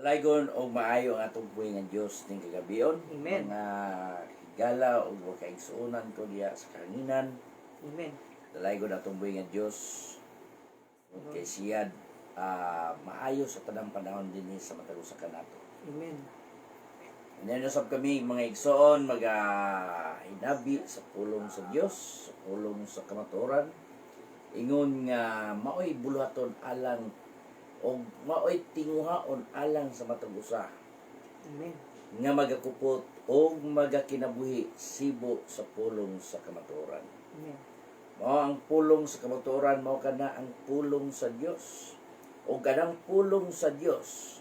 Laygon o maayo ang atong buhay nga Diyos ning kagabion. Amen. Mga higala o kaigsuonan ko diya sa kahanginan. Amen. Laygon atong buhay nga Diyos. Kay siyad maayo sa tanang panahon din sa matag usa kanato. Amen. Nanusab kami mga igsoon hinabi sa pulong sa Dios, sa pulong sa kamatuoran. Ingon nga maoy buluhaton alang o maoy tinguhaon alang sa matag usa Amen. nga magakupot o magakinabuhi sibo sa pulong sa kamatuoran. Amen. Mao ang pulong sa kamatuoran, mao kana ang pulong sa Dios. O kanang pulong sa Dios,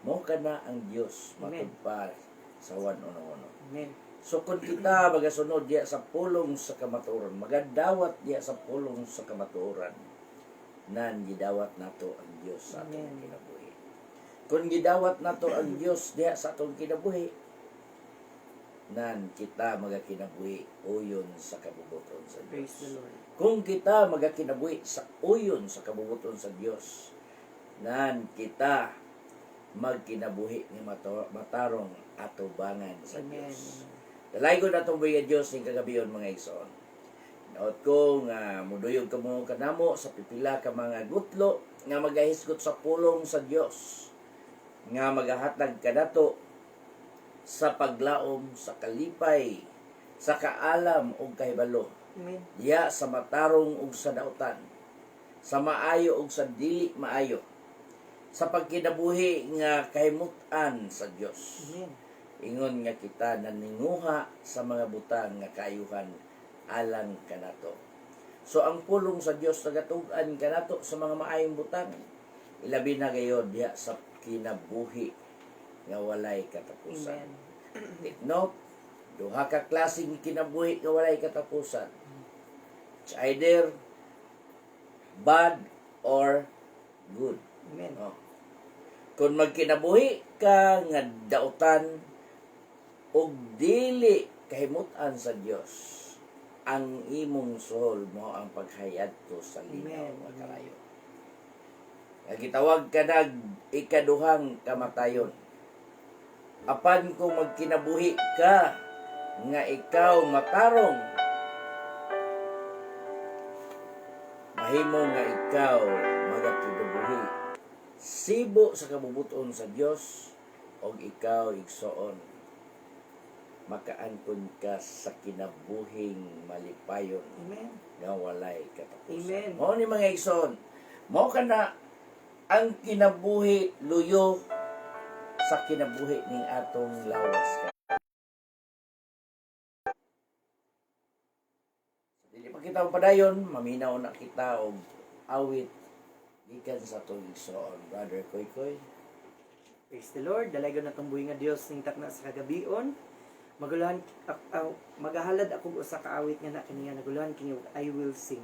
mao kana ang Dios Amen. matugpa sa wanuno. Amen. So kung kita magasunod diya sa pulong sa kamatuoran, magadawat diya sa pulong sa kamatuoran, nan gidawat nato ang Dios sa atong Amen. kinabuhi. Kung gidawat nato ang Dios diya sa atong kinabuhi, nan kita magakinabuhi uyon sa kabubuton sa Dios. Praise the Lord. Kung kita magakinabuhi sa uyon sa kabubuton sa Dios, nan kita magkinabuhi ni matarong atubangan sa Amen. Dios. Dalaygon atong buhay nga Dios ning kagabion mga igsoon. Naot ko nga muduyog kamo kanamo sa pipila ka mga gutlo nga magahisgot sa pulong sa Dios, nga magahatag kanato sa paglaom, sa kalipay, sa kaalam ug kahibalo, Amen. diya sa matarong ug sa dautan, sa maayo ug sa dili maayo, sa pagkinabuhi nga kahimutan sa Dios. Amen. Ingon nga kita naninguha sa mga butang nga kaayuhan alang kanato. So ang pulong sa Dios nagatug-an kanato sa mga maayong butang, ilabi na gayud diha sa kinabuhi nga walay katapusan. Amen. Take note, duha ka klaseng kinabuhi nga walay katapusan. It's either bad or good. Amen. No? Kung magkinabuhi ka nga dautan og dili kahimutan sa Dios, ang imong soul mo ang paghayadto sa linaw Amen. nga kalayo. Nga gitawag ka nag ikaduhang kamatayon. Apan kung magkinabuhi ka nga ikaw matarong, mahimo nga ikaw magakinabuhi sibo sa kabubuton sa Dios, og ikaw igsoon makaangkon ka sa kinabuhing malipayon Amen. nga walay katapusan. Amen. Mao ni mga igsoon, mao kana ang kinabuhi luyo sa kinabuhi ning atong lawas ka. Dili pa kita padayon, maminaw na kita og awit gikan sa atong igsoon, Brother Koy Koy. Praise the Lord. Dalaygon natong buhay nga Dios ning takna sa kagabion. Maguluhan magahalad ako usa ka awit nga na kaniya naguluhan kini I will sing.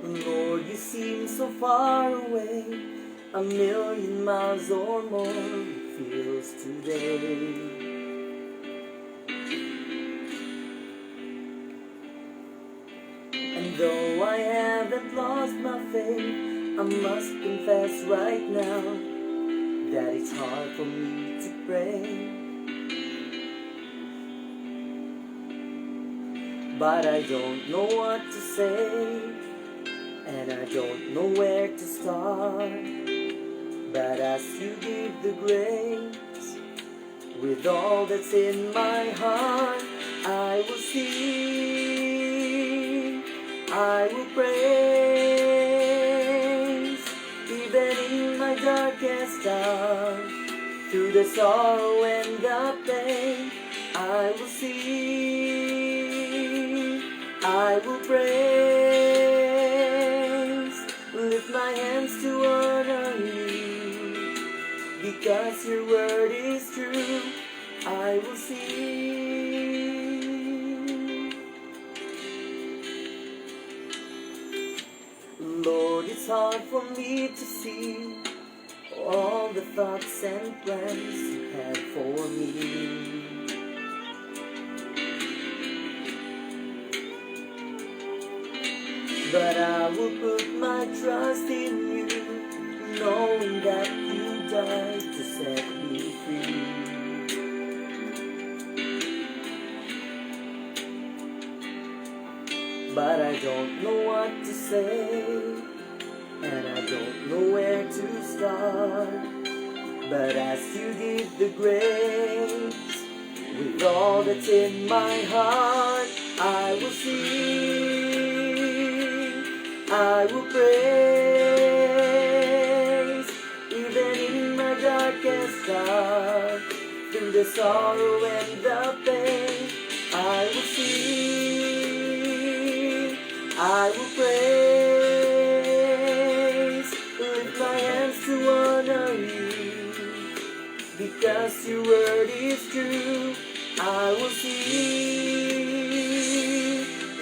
Lord, you seem so far away, a million miles or more it feels today. And though I haven't lost my faith, I must confess right now that it's hard for me to pray. But I don't know what to say, and I don't know where to start. But as you give the grace, with all that's in my heart, I will sing, I will praise, even in my darkest hour, through the sorrow and the pain, I will sing, I will praise, lift my hands will see. Lord, it's hard for me to see all the thoughts and plans you had for me. But I will put my trust in you, knowing that you died to set me free. But I don't know what to say, and I don't know where to start. But as you give the grace, with all that's in my heart, I will sing, I will praise, even in my darkest hour, through the sorrow and the pain, I will sing, I will praise, lift my hands to honor you, because your word is true. I will sing,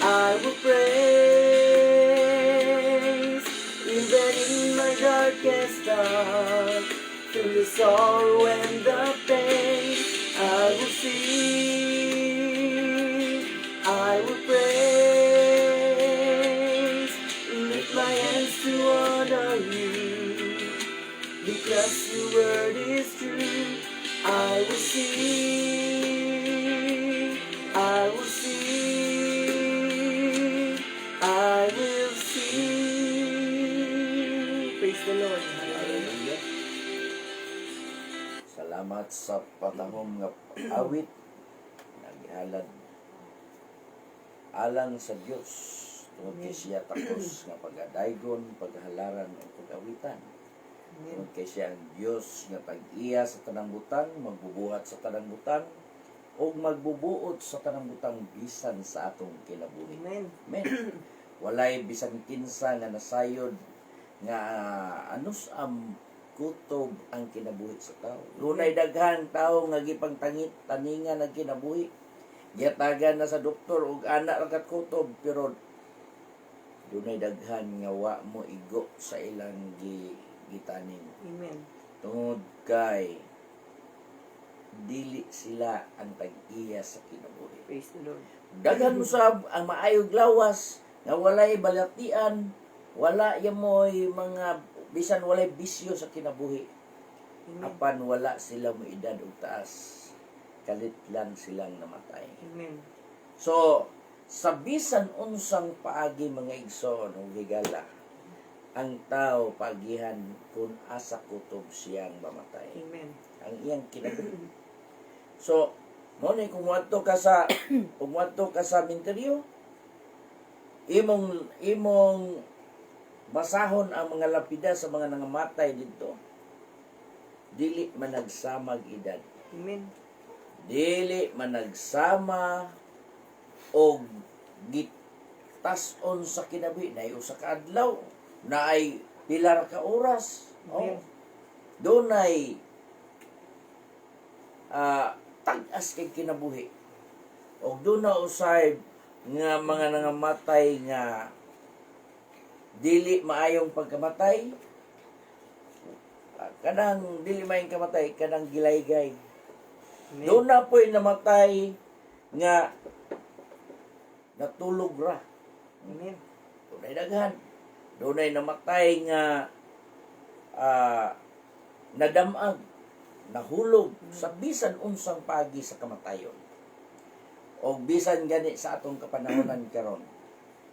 I will praise, even in my darkest hour, through the sorrow and the pain, I will sing, I will praise, lift my hands to honor you, because your word is true. I will sing, I will sing, I will sing. Praise the Lord. Hallelujah. Salamat sa patahom nga awit naghalad alang sa Dios tungod kay siya takos nga pagadaygon, paghalaran o pagawitan. Tungod kay siya ang Dios nga pag-iya sa tanang butang, magbubuhat sa tanang butang o magbubuot sa tanang butang bisan sa atong kinabuhi. Amen. Amen. Walay bisan kinsa nga nasayod nga anus am kutob ang kinabuhi sa tao. Dunay daghang tao nga gipangtangit taningan ang kinabuhi. Giyatagan na sa doktor ug anak ra kat kutob, pero dunay daghan nga wa mo igo sa ilang gitanin. Amen. Tungod kay dili sila ang tag-iya sa kinabuhi. Praise the Lord. Daghan mo sab ang maayog lawas nga walay balatian, wala yamoy mga bisan walay bisyo sa kinabuhi. Amen. Apan wala sila mo edad ug taas, kalit lang silang namatay. Amen. So sa bisan unsang paagi mga igsoon ug higala, ang tao pagihan kung asa kutob siyang mamatay. Amen. Ang iyang kinabuhi. So mo ni kung wadto ka sa minteryo, imong basahon ang mga lapida sa mga nangamatay dito. Dili man nagsamag edad. Amen. Dili man nagsama og gitason sa kinabuhi na usa ka adlaw na ay pilar ka oras. Amen. Dunay tag-as kay kinabuhi. Og doon na usay nga mga nangamatay nga dili maayong pagkamatay. Kanang dili maayong kamatay, kanang gilaygay. Amen. Doon na po'y namatay nga natulog ra. Amen. Doon ay daghan. Doon ay namatay nga nadamag, nahulog sa bisan unsang pagi sa kamatayon. O bisan gani sa atong kapanahonan karon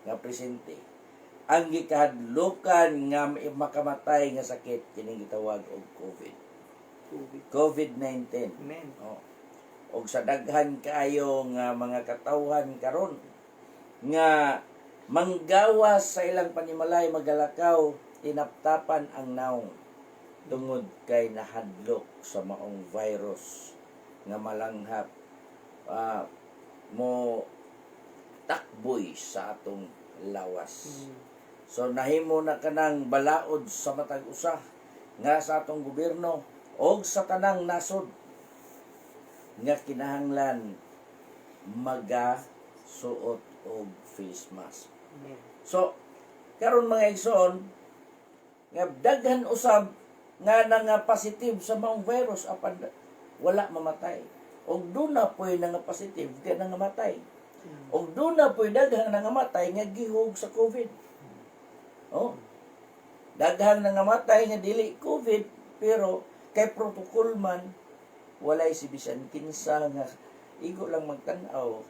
nga presente. Ang gikahadlukan nga makamatay nga sakit kining gitawag og COVID-19. Amen. Og sa daghan kaayo nga mga katawhan karon nga manggawas sa ilang panimalay magalakaw, tinaptapan ang naong tungod kay nahadlok sa maong virus nga malanghap mo takboy sa atong lawas. So nahimo na kanang balaod sa matag usa nga sa atong gobyerno og sa tanang nasod nga kinahanglan magasuot og face mask. Amen. So, karon mga igsoon, nga daghan usab nga nga positive sa maong virus apan wala mamatay. Og duna poy nga positive di na namatay. Og duna poy daghang nangamatay nga gihug sa COVID. Oh. Daghang nangamatay nga dili COVID pero kay protocol man walay si bisan kinsa nga igo lang magtan-aw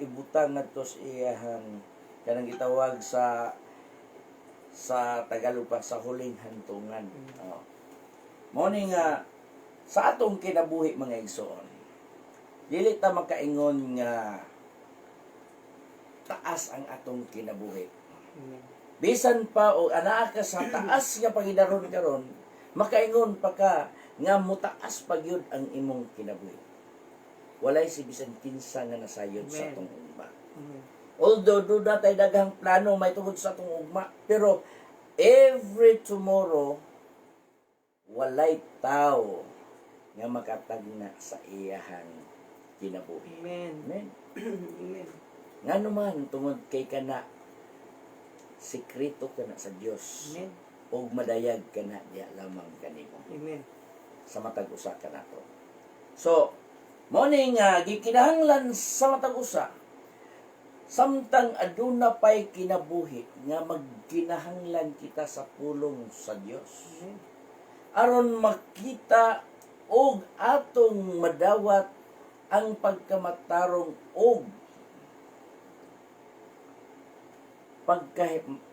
ibutang ngadto sa iyahang kanang gitawag sa Tagalog pa sa huling hantungan. Oh. Mao ni nga sa atong kinabuhi mga igsoon. Dili ta makaingon nga taas ang atong kinabuhi. Amen. Bisan pa o anaa ka sa taas nga pangidaron karon, makaingon pa ka nga mutaas pa gyud ang imong kinabuhi. Walay si bisan kinsa nga nasayod sa Amen. atong ugma. Amen. Although duda tay daghang plano may tungod sa atong ugma, pero every tomorrow walay tao nga makatagna sa iyahang kinabuhi. Amen. Amen. Amen. Nga naman tungod kay kana sikreto kana sa Dios Amen. ug madayag kana diya lamang kanimo Amen. sa matag usa kanato. So, mo ni nga gikinahanglan sa matag usa samtang aduna pay kinabuhi nga magkinahanglan kita sa pulong sa Dios. Amen. Aron makita og atong madawat ang pagkamatarong og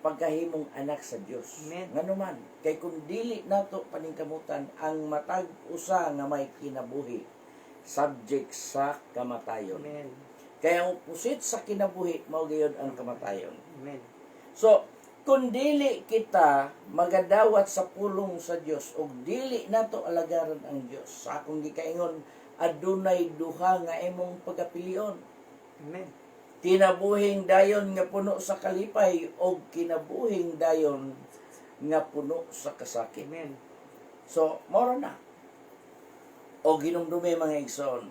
pagkahimong anak sa Dios. Amen. Ngano man kay kung dili nato paningkamutan ang matag usa nga may kinabuhi subject sa kamatayon. Amen. Kaya ang opposite sa kinabuhi mao gayud ang kamatayon. Amen. So, kung dili kita magadawat sa pulong sa Dios ug dili nato alagaran ang Dios, sa akong gikaingon adunay duha nga imong pagapilion. Amen. Kinabuhing dayon nga puno sa kalipay o kinabuhing dayon nga puno sa kasakit. Amen. So, moro na. O ginumdumi mga igsoon,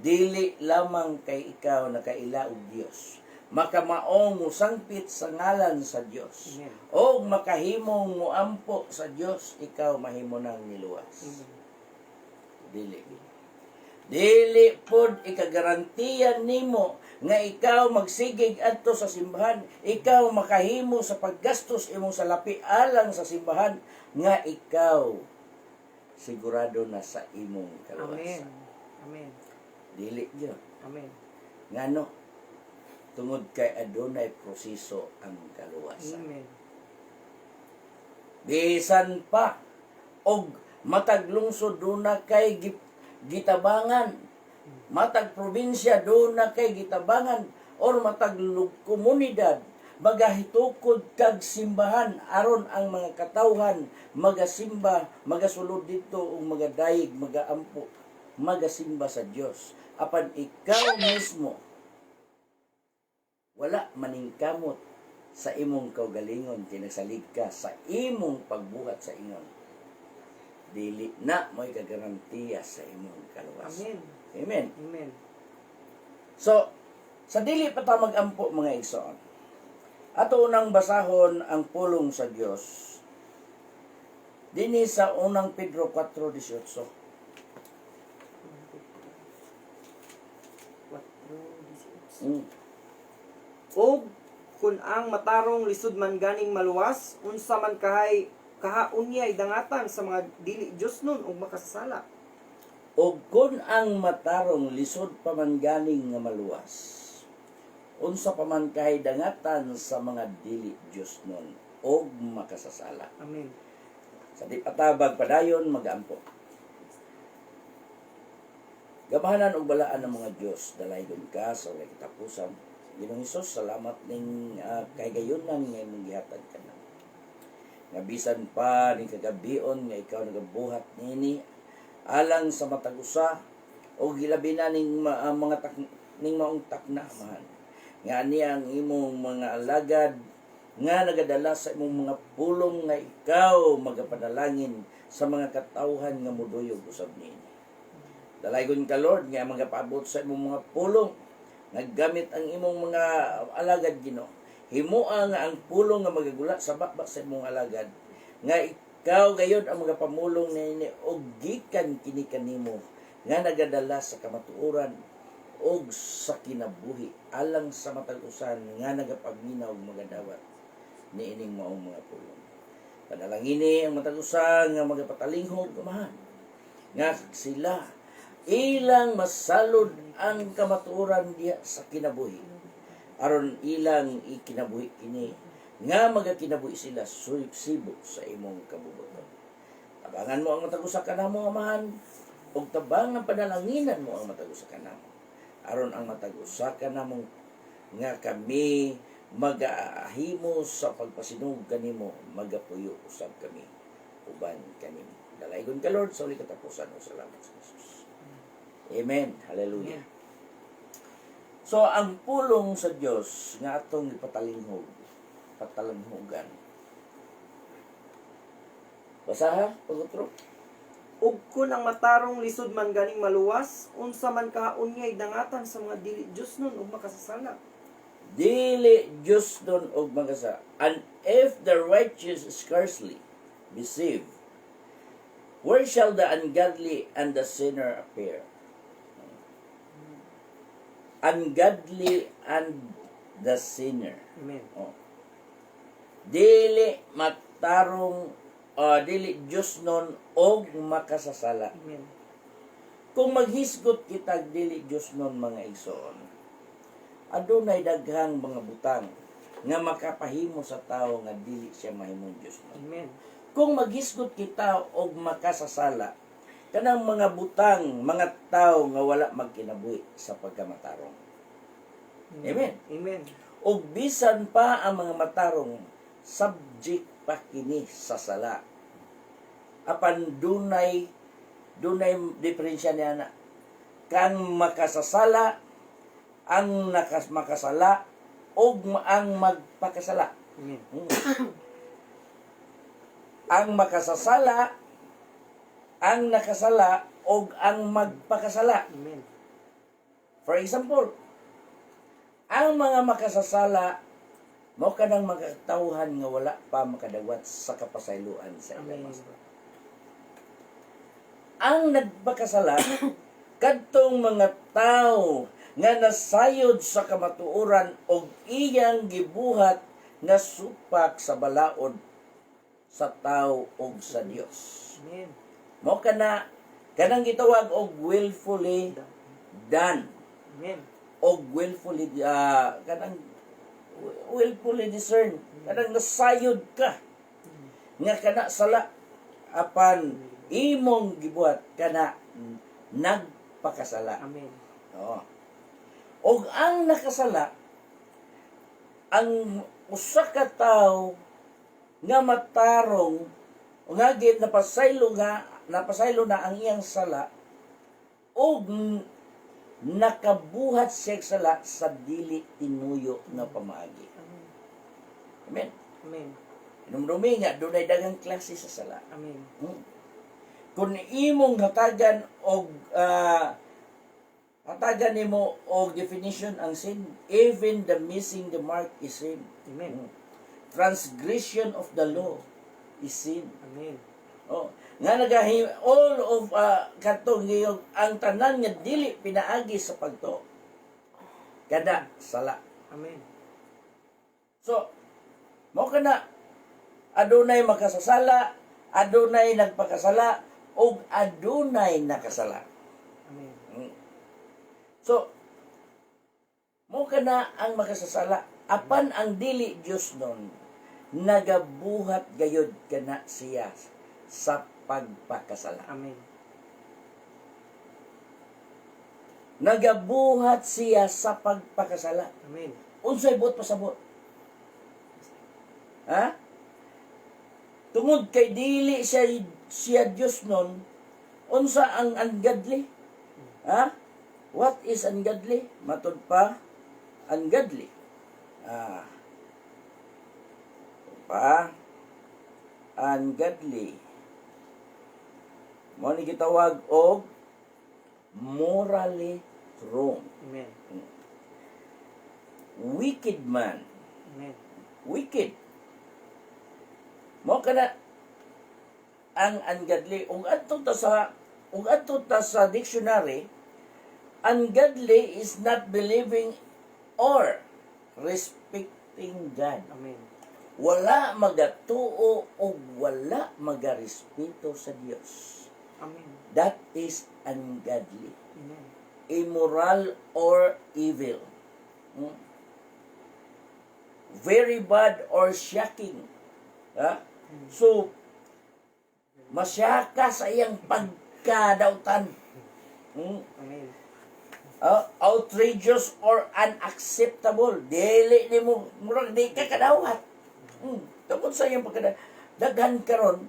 dili lamang kay ikaw nakaila og Dios. Makamaong musangpit sa ngalan sa Dios. Amen. O makahimong muampo sa Dios, ikaw mahimo nang niluwas. Amen. Dili. Dili pod ikagarantiyan nimo nga ikaw magsigig adto sa simbahan, ikaw makahimo sa paggastos imong salapi alang sa simbahan nga ikaw sigurado na sa imong Amen. kaluwasan. Amen. Dili gyud. Amen. Ngano? Tungod kay adunay proseso ang kaluwasan. Amen. Bisan pa og matag lungsod duna kay gitabangan, matag probinsya duna kay gitabangan or matag komunidad magahitukod kag simbahan aron ang mga katawhan magasimba, magasulod dito ug magadayeg, magaampo, magasimba sa Dios. Apan ikaw mismo wala maningkamot sa imong kaugalingon kinasalig ka sa imong pagbuhat sa ingon. Dili na mo'y kagarantiya sa imong kaluwasan. Amen. Amen. Amen. So, sa dili pa ta mag-ampo mga igsoon, ato unang basahon ang pulong sa Dios dinhi sa unang Pedro 4:18. 4:18. O kung ang matarong lisod man ganing maluwas, unsa man kahaunyay dangatan sa mga dili Dios nun ug makasasala. O kung ang matarong lisod pa man ganing nga maluwas, unsa pa man kahidangatan sa mga dili Dios nun og makasasala. Amen. Sa di patabag padayon mag-ampo. Gabahanan og balaan ng mga Dios, dalaygon ka sa walay katapusan. Ginoong Hesus, salamat ning kaygayonan nga imong gihatag kana. Nga bisan pa ning kagabion nga ikaw nagabuhat nini alang sa matag usa o gilabi na ning ning maong takna man. Nga ani ang imong mga alagad nga nagadala sa imong mga pulong nga ikaw magapadalangin sa mga katawhan nga moduyog usab nini. Dalaygon ka Lord nga mga paabot sa imong mga pulong, naggamit ang imong mga alagad Ginoo. Himua nga ang pulong nga magagula sa bakbak sa imong alagad, nga ikaw gayud ang mga pamulong niini og gikan kini kanimo nga nagadala sa kamatuoran og sa kinabuhi alang sa matag usan nga nagapaminaw og mga dawat niining maong mga pulong. Panalangini ang matag usan nga magapatalinghog amahan nga sila ilang masalod ang kamatuoran diha sa kinabuhi aron ilang ikinabuhi kini nga magakinabuhi sila sibok sa imong kabubuton. Tabangan mo ang matag usa kanamo amahan ug tabangan panalanginan mo ang matag usa kanamo aron ang matag usa kanamo nga kami magaahimo sa pagpasinog kanimo magapuyo usab kami uban kanimo. Dalaygon ka Lord sa uli katapusan o salamat sa Jesus. Amen. Hallelujah. So, ang pulong sa Diyos nga atong ipatalinghog, patalanghogan. Basa ha? Pagutro. Ug kun ang matarong lisod man ganing maluwas, unsa man kaunyay dangatan sa mga dili Dios nun ug makasasala. Dili Diyos doon og magasa. And if the righteous scarcely be saved, where shall the ungodly and the sinner appear? Ungodly and the sinner. Amen. Oh. Dili matarong dili Diyos nun og makasasala. Amen. Kung maghisgot kita dili Diyos nun mga igsoon, adunay daghang mga butang nga makapahimo sa tao nga dili siya mahimong Diyos nun. Amen. Kung maghisgot kita og makasasala, kanang mga butang, mga tao nga wala magkinabuhi sa pagkamatarong. Amen. Amen. O bisan pa ang mga matarong, subject pa kini sa sala. Apan dunay diferensya niya na kang makasasala, ang makasala, o ang magpakasala. Amen. Ang makasasala, ang nakasala, o ang magpakasala. Amen. For example, ang mga makasasala, mo kanang makatawhan nga wala pa makadawat sa kapasayloan sa ilang Amen. masla. Ang nagpakasala, kadtong mga tao nga nasayod sa kamatuoran og iyang gibuhat nga supak sa balaod sa tao og sa Dios. Amen. Mo kanang gitawag og willfully done Amen. og willfully kanang willfully discern, kanang nasayod ka nga kana sala apan imong gibuhat kana nagpakasala. Amen. Oo. Og ang nakasala, ang usa ka tawo nga matarong nga gid napasaylo na ang iyang sala og nakabuhat siya sala sa dili tinuyo nga pamaagi. Amen. Amen. Inumdumi nga dunay daghang klase sa sala. Amen. Kung imong hatagan og hatagan nimo og definition ang sin, even the missing the mark is sin. Amen. Transgression of the law is sin. Amen. Oh, nga nagahim all of katong ngayong ang tanan nga dili pinaagi sa pagto. Kada sala. Amen. So, mo kana adunay makasasala, adunay nagpakasala, o adunay nakasala. Amen. So, mo kana ang makasasala, apan ang dili Dios nun nagabuhat gayud kana siya sa pagpakasala. Amen. Nagabuhat siya sa pagpakasala. Amen. Unsay buot pasabot? Ha? Tungod kay dili siya Dios nun, unsa ang ungodly? Ha? What is ungodly? Matod pa, ungodly. Ungodly. Mo ni gitawag og morally wrong. Amen. Wicked man. Amen. Wicked. Mo kana ang ungodly ug adto ta sa dictionary, ungodly is not believing or respecting God. Amen. Wala magatuo o wala magarespeto sa Dios. Amen. That is ungodly. Amen. Immoral or evil. Hmm? Very bad or shocking. Ha? So, masyaka sa iyang pagkadautan. Hmm? Amen. Outrageous or unacceptable. Dili ni mo, murag di ka kadawat. Tungkol sa iyang pagkadawat. Daghan karon,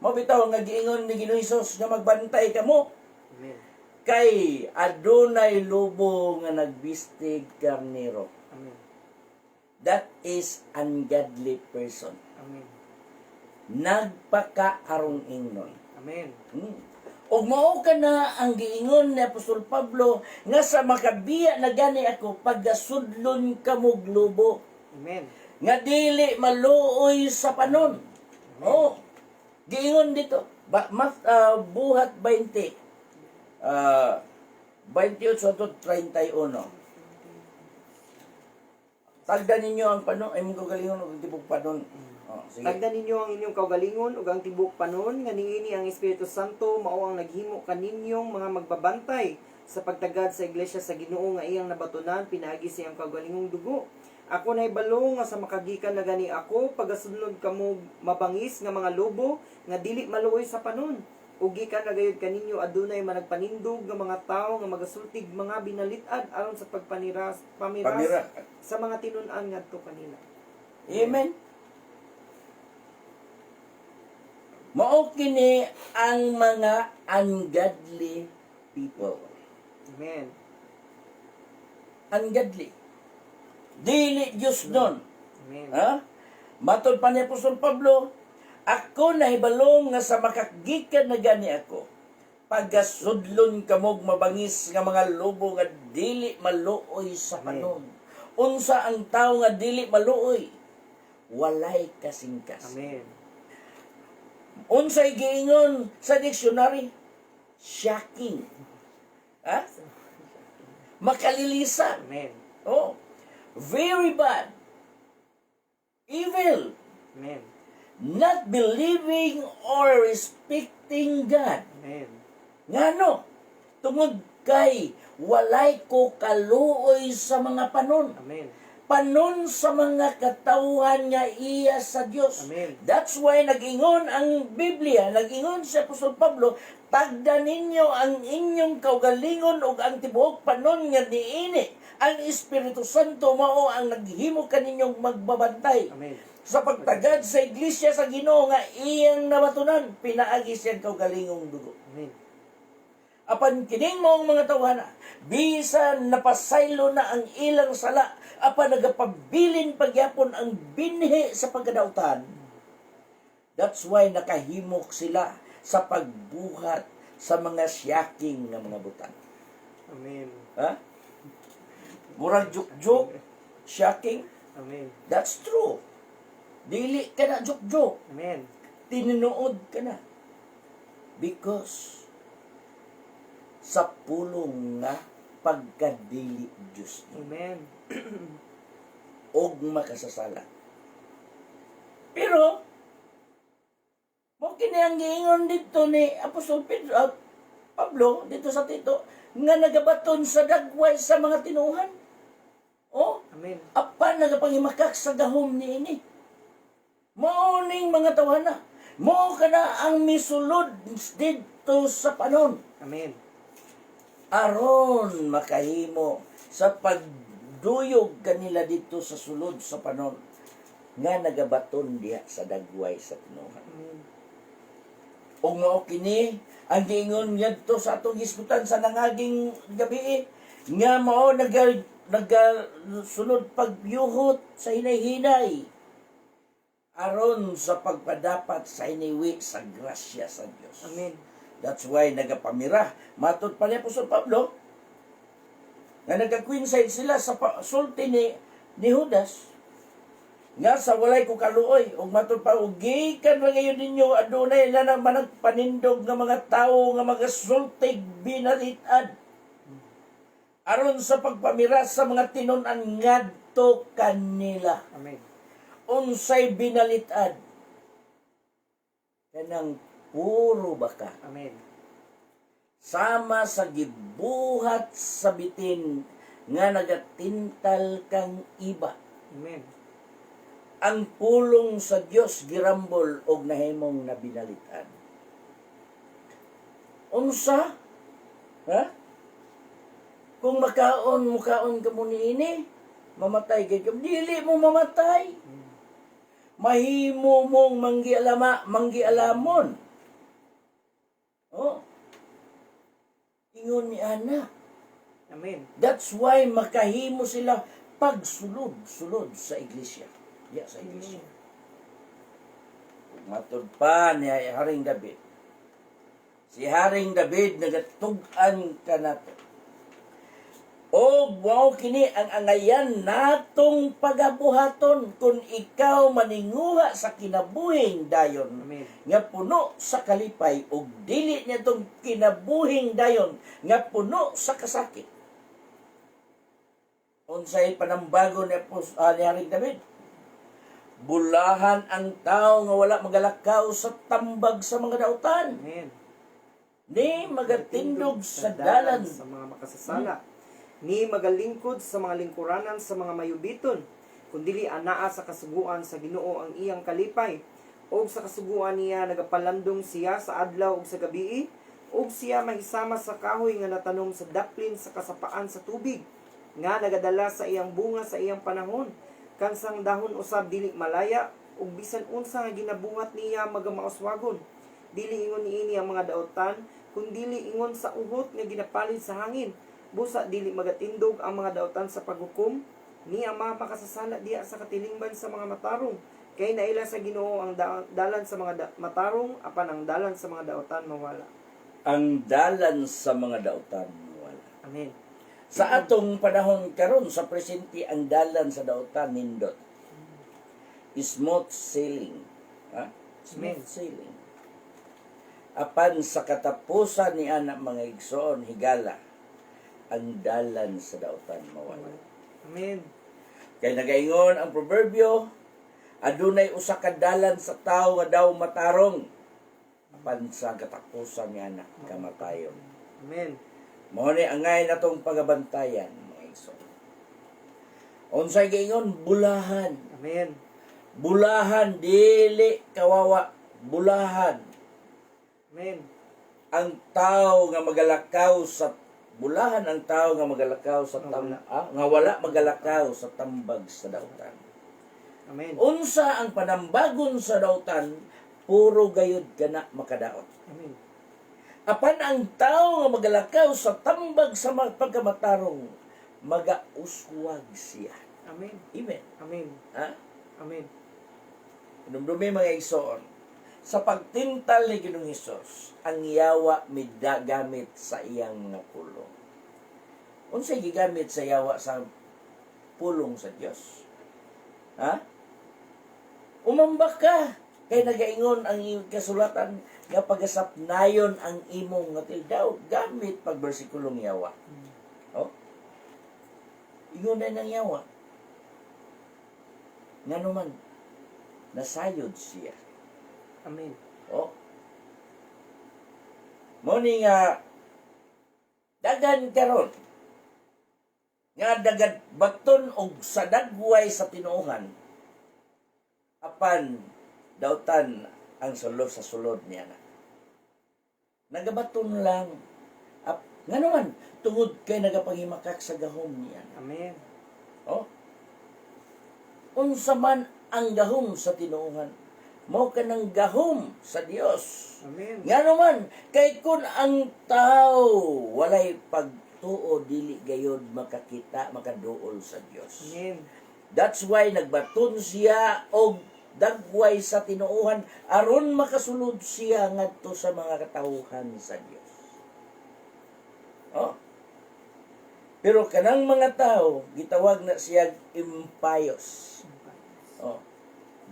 mabitaw nga giingon ni Ginoong Hesus nga magbantay ka mo. Amen. Kay adunay lubo nga nagbistig karnero. Amen. That is ungodly person. Amen. Nagpakaarong ingnon. Amen. Og mao ka na ang giingon ni Apostol Pablo nga sa makabiya na gani ako paggasudlon kamog lubo Amen. nga dili maluoy sa panon. Oh, giingon dito. Buhat 20. 28-31. Tagdan ninyo ang panon. Ay, mong galingon og tibok panon. Oh, sige. Tagdan ninyo ang inyong kaugalingon ug ang tibok panon nga niini ang Espiritu Santo mao ang naghimo kaninyong mga magbabantay sa pagtagad sa iglesia sa Ginoo nga iyang nabatunan pinaagi sa iyang kaugalingong dugo. Ako na ibalo nga sa makagikan na gani ako pagasunod kamo mabangis nga mga lobo nga dili maluoy sa panon. Ug gikan na gayud kaninyo adunay managpanindog nga mga tawo nga magasultig mga binalitad aron sa pamiras sa mga tinun-an ngadto kanila. Amen. Mao kini ang mga ungodly people. Amen. Ungodly. Dili Diyos nun. Amen. Ha? Matod pa ni Apostol Pablo, ako nahibalong nga sa makagikan na gani ako. Paggasudlon kamog mabangis nga mga lobo nga dili maluoy sa panon. Unsa ang tao nga dili maluoy? Walay kasingkas. Amen. Unsay giingon sa dictionary? Shocking. Ha? Makalilisan. Amen. Oh. Very bad. Evil. Amen. Not believing or respecting God. Amen. Ngano? Tungod kay walay ko kaluoy sa mga panon. Amen. Panon sa mga katawhan nga iya sa Dios. Amen. That's why nag-ingon ang Biblia, nag-ingon si Apostol Pablo, tagdan ninyo ang inyong kaugalingon ug ang tibuok panon nga niini. Ang Espiritu Santo mao ang naghimo kaninyong magbabantay. Amen. Sa pagtagad sa iglesia sa Ginoo nga iyang nabatunan, pinaagi siyang kaugalingong dugo. Amen. Apan kining maong mga tawhana, bisan napasaylo na ang ilang sala, apan nagapabilin pagyapon ang binhi sa pagkadautan. That's why nakahimok sila sa pagbuhat sa mga siyaking nga mga butang. Amen. Ha? Murag juk-juk, shocking. Amen. That's true. Dili ka na juk-juk. Amen. Tinunood ka na. Because sa pulong nga pagkadili Diyos Amen. og makasasala. Pero, mo kini ang giingon dito ni Apostol Pablo, dito sa Tito, nga nagabaton sa dagway sa mga tinuhan. Oh, Amen. apan nagapangimakak sa gahom ni ini. Mauning mga tawana. Mo kana ang misulod dito sa panon. Amen. Aron makahimo sa pagduyog kanila dito sa sulod sa panon nga nagabaton diha sa dagway sa tinuhan. Amen. Og mao kini ang giingon ngadto sa atong gisgutan sa nangaging gabi nga mao nagasunod pagyuhot sa hinay-hinay aron sa pagpadapat sa iniwi sa grasya sa Dios. Amen. That's why nagapamira. Matod pa ni Apostol Pablo, nga nagka-coincide sila sa sulti ni Judas. Nga sa walay ko kaluoy, ug matod pa, ug gikan ra ngayon ninyo, adunay na naman panindog nga mga tao nga mga sultig binalitad. Aron sa pagpamira sa mga tinun-an ngadto kanila. Amen. Unsay binalitad? Kanang puro baka. Amen. Sama sa gibuhat sa bitin nga nagatintal kang iba. Amen. Ang pulong sa Dios girambol og nahimong nabinalitan. Unsa? Ha? Kung mukaon ka mo niini, mamatay ka. Dili mo mamatay. Mahimo mong manggialamon. Oh. Ingon ni Ana. Amen. That's why makahimo sila pagsulod-sulod sa iglesia. Yeah, sa iglesia. Matod pa ni Haring David. Si Haring David nagatug-an ka nato. O wow kini ang angayan natong pagabuhaton kung ikaw maninguha sa kinabuhing dayon. Amen. Nga puno sa kalipay ug dili niya tong kinabuhing dayon nga puno sa kasakit. Unsay panambago ni Haring David? Bulahan ang tao nga wala magalakaw sa tambag sa mga dautan. Amen. Ni magatindog sa dalan sa mga makasasala. Ni magalingkod sa mga lingkuranan sa mga mayubiton. Kundili anaa sa kasuguan sa Ginoo ang iyang kalipay. O sa kasuguan niya nagapalandong siya sa adlaw ug sa gabii. O siya mahisama sa kahoy nga natanom sa daplin sa kasapaan sa tubig. Nga nagadala sa iyang bunga sa iyang panahon. Kansang dahon usab dili malaya. Ug bisan unsa nga ginabuhat niya magamauswagon. Dili ingon niini ang mga daotan. Kundili ingon sa uhot nga ginapalid sa hangin. Busa dili magatindog ang mga daotan sa paghukom, ni ang mga makasasala diya sa katilingban sa mga matarong. Kay naila sa Ginoo ang dalan sa mga matarong, apan ang dalan sa mga daotan mawala. ang dalan sa mga dautan wala. Amen. Sa atong panahon karon sa presente ang dalan sa dautan nindot. Smooth sailing. Ha? Smooth Amen. sailing. Apan sa katapusan ni anak mga igsoon higala ang dalan sa dautan mawala. Amen. Kay nagaingon ang proverbio, adunay usa ka dalan sa tawo nga daw matarong. Apan sa katapusan ni anak kamatayon. Amen. Mao ni angay natong pagabantayan mga igsoon. Unsay giingon bulahan. Amen. Bulahan dili kawawa. Bulahan Amen. ang tao nga magalakaw sa bulahan ang tao nga magalakaw sa nga wala magalakaw sa tambag sa dautan. Amen. Unsa ang panambagon sa dautan, puro gayud kana makadaot. Amen. Apan ang tao nga magalakaw sa tambag sa pagkamatarong, magauswag siya. Amen. Amen. Amen. Ha? Amen. Dumdumi mga igsoon, sa pagtintal ni Ginoong Hesus, ang yawa midagamit sa iyang nga pulong. Unsay gigamit sa yawa sa pulong sa Dios? Ha? Umambak ka kay nagaingon ang iyong kasulatan nga pagasapnayon ang imong nga tildaw gamit pag bersikulong yawa. Oh? Ingon na ng yawa. Ngano man nasayod siya. Amen. Oh. Muni nga dagan karon nga dagad baton og sa dagway sa tinuohan apan dautan ang sulod sa sulod niya na. Nagabaton lang. Ngano man tungod kay nagapangimakak sa gahom niya. Amen. Oh. Unsa man ang gahom sa tinuohan, mao kanang gahom sa Dios. Amen. Nga naman, kay kun ang tao walay pagtuo dili gayod makakita, makaduol sa Dios. Amen. That's why nagbaton siya og dagway sa tinuuhan aron makasulod siya ngadto sa mga katawhan sa Dios. Oh. Pero kanang mga tao gitawag na siya impious. Oh.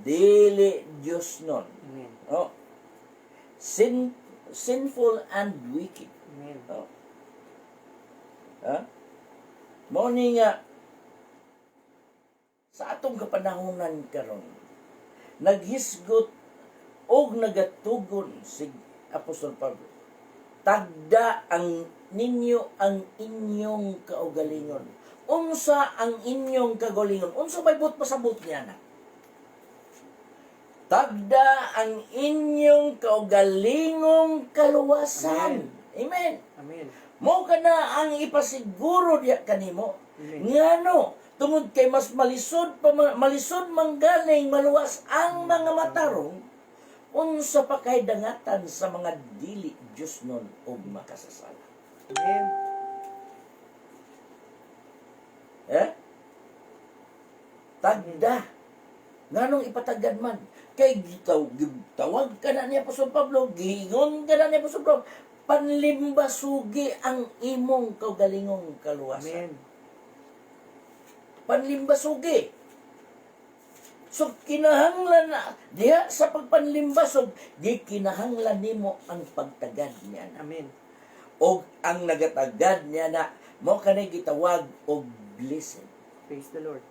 Dili Dios nun. Amen. Oh. Sinful and wicked. Amen. Oh. Ha? Mao ni nga sa atong kapanahonan karon naghisgot og nagatugon si Apostol Pablo. Tagda ang ninyo ang inyong kaugalingon. Unsa ang inyong kaugalingon? Unsa may but pasabot niya na? Tagda ang inyong kaugalingong kaluwasan. Amen. Amen. Mo kana ang ipasiguro diya kanimo. Amen. Ngano tungod kay mas malisod manggaling maluwas ang mga matarong unsa pa kay dangatan sa mga dili Dios nun og makasasala. Amen. Tagda. Nganong ipatagad man? Kay gitawag ka na ni Apostol Pablo, giingon ka na ni Apostol Pablo, panlimbasugi ang imong kaugalingong kaluwasan. Amen. Panlimbasugi. So, kinahanglan na, diha sa pagpanlimbasog, di kinahanglan nimo ang pagtagad niya na. Amen. O ang nagatagad niya na, mo kanay gitawag og blessing. Praise the Lord.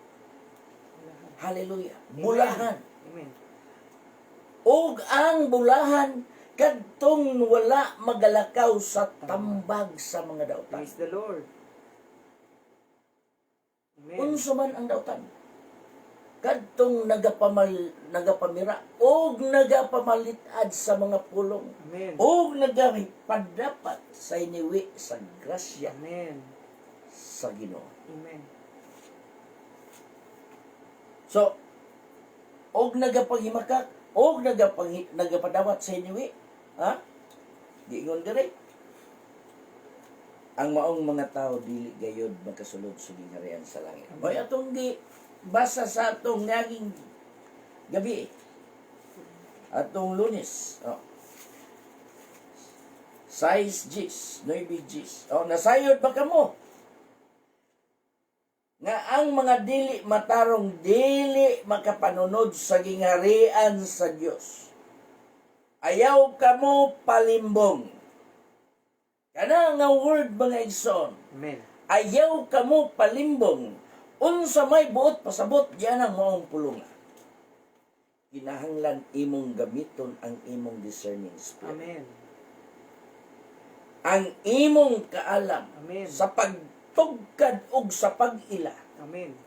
Hallelujah. Amen. Bulahan. Amen. Og ang bulahan, kadtong wala magalakaw sa tambag sa mga dautan. Praise the Lord. Amen. Unsa man ang dautan? Kadtong nagapamira og nagapamalitad sa mga pulong Amen. og nagapadapat sa iniwi sa grasya Amen. sa Ginoo. Amen. So, og nagapanghimakak og nagapadawat sa iniwi, ha? Giingon dire. Ang maong mga tao dili gayud magkasulod sa gingharian sa langit. Moy atong di basa sa atong naging gabi. Atong Lunes. Oh. 6 Gs, 9 Gs. Oh, nasayod ba kamo? Nga ang mga dili matarong dili makapanunod sa gingharian sa Dios. Ayaw kamo palimbong. Kana nga word mga igsoon. Amen. Ayaw kamo palimbong. Unsa may buot pasabot diyan ang maong pulunga. Kinahanglan imong gamiton ang imong discerning spirit. Amen. Ang imong kaalam Amen. sa pagtugkad ug sa pag-ila. Amen.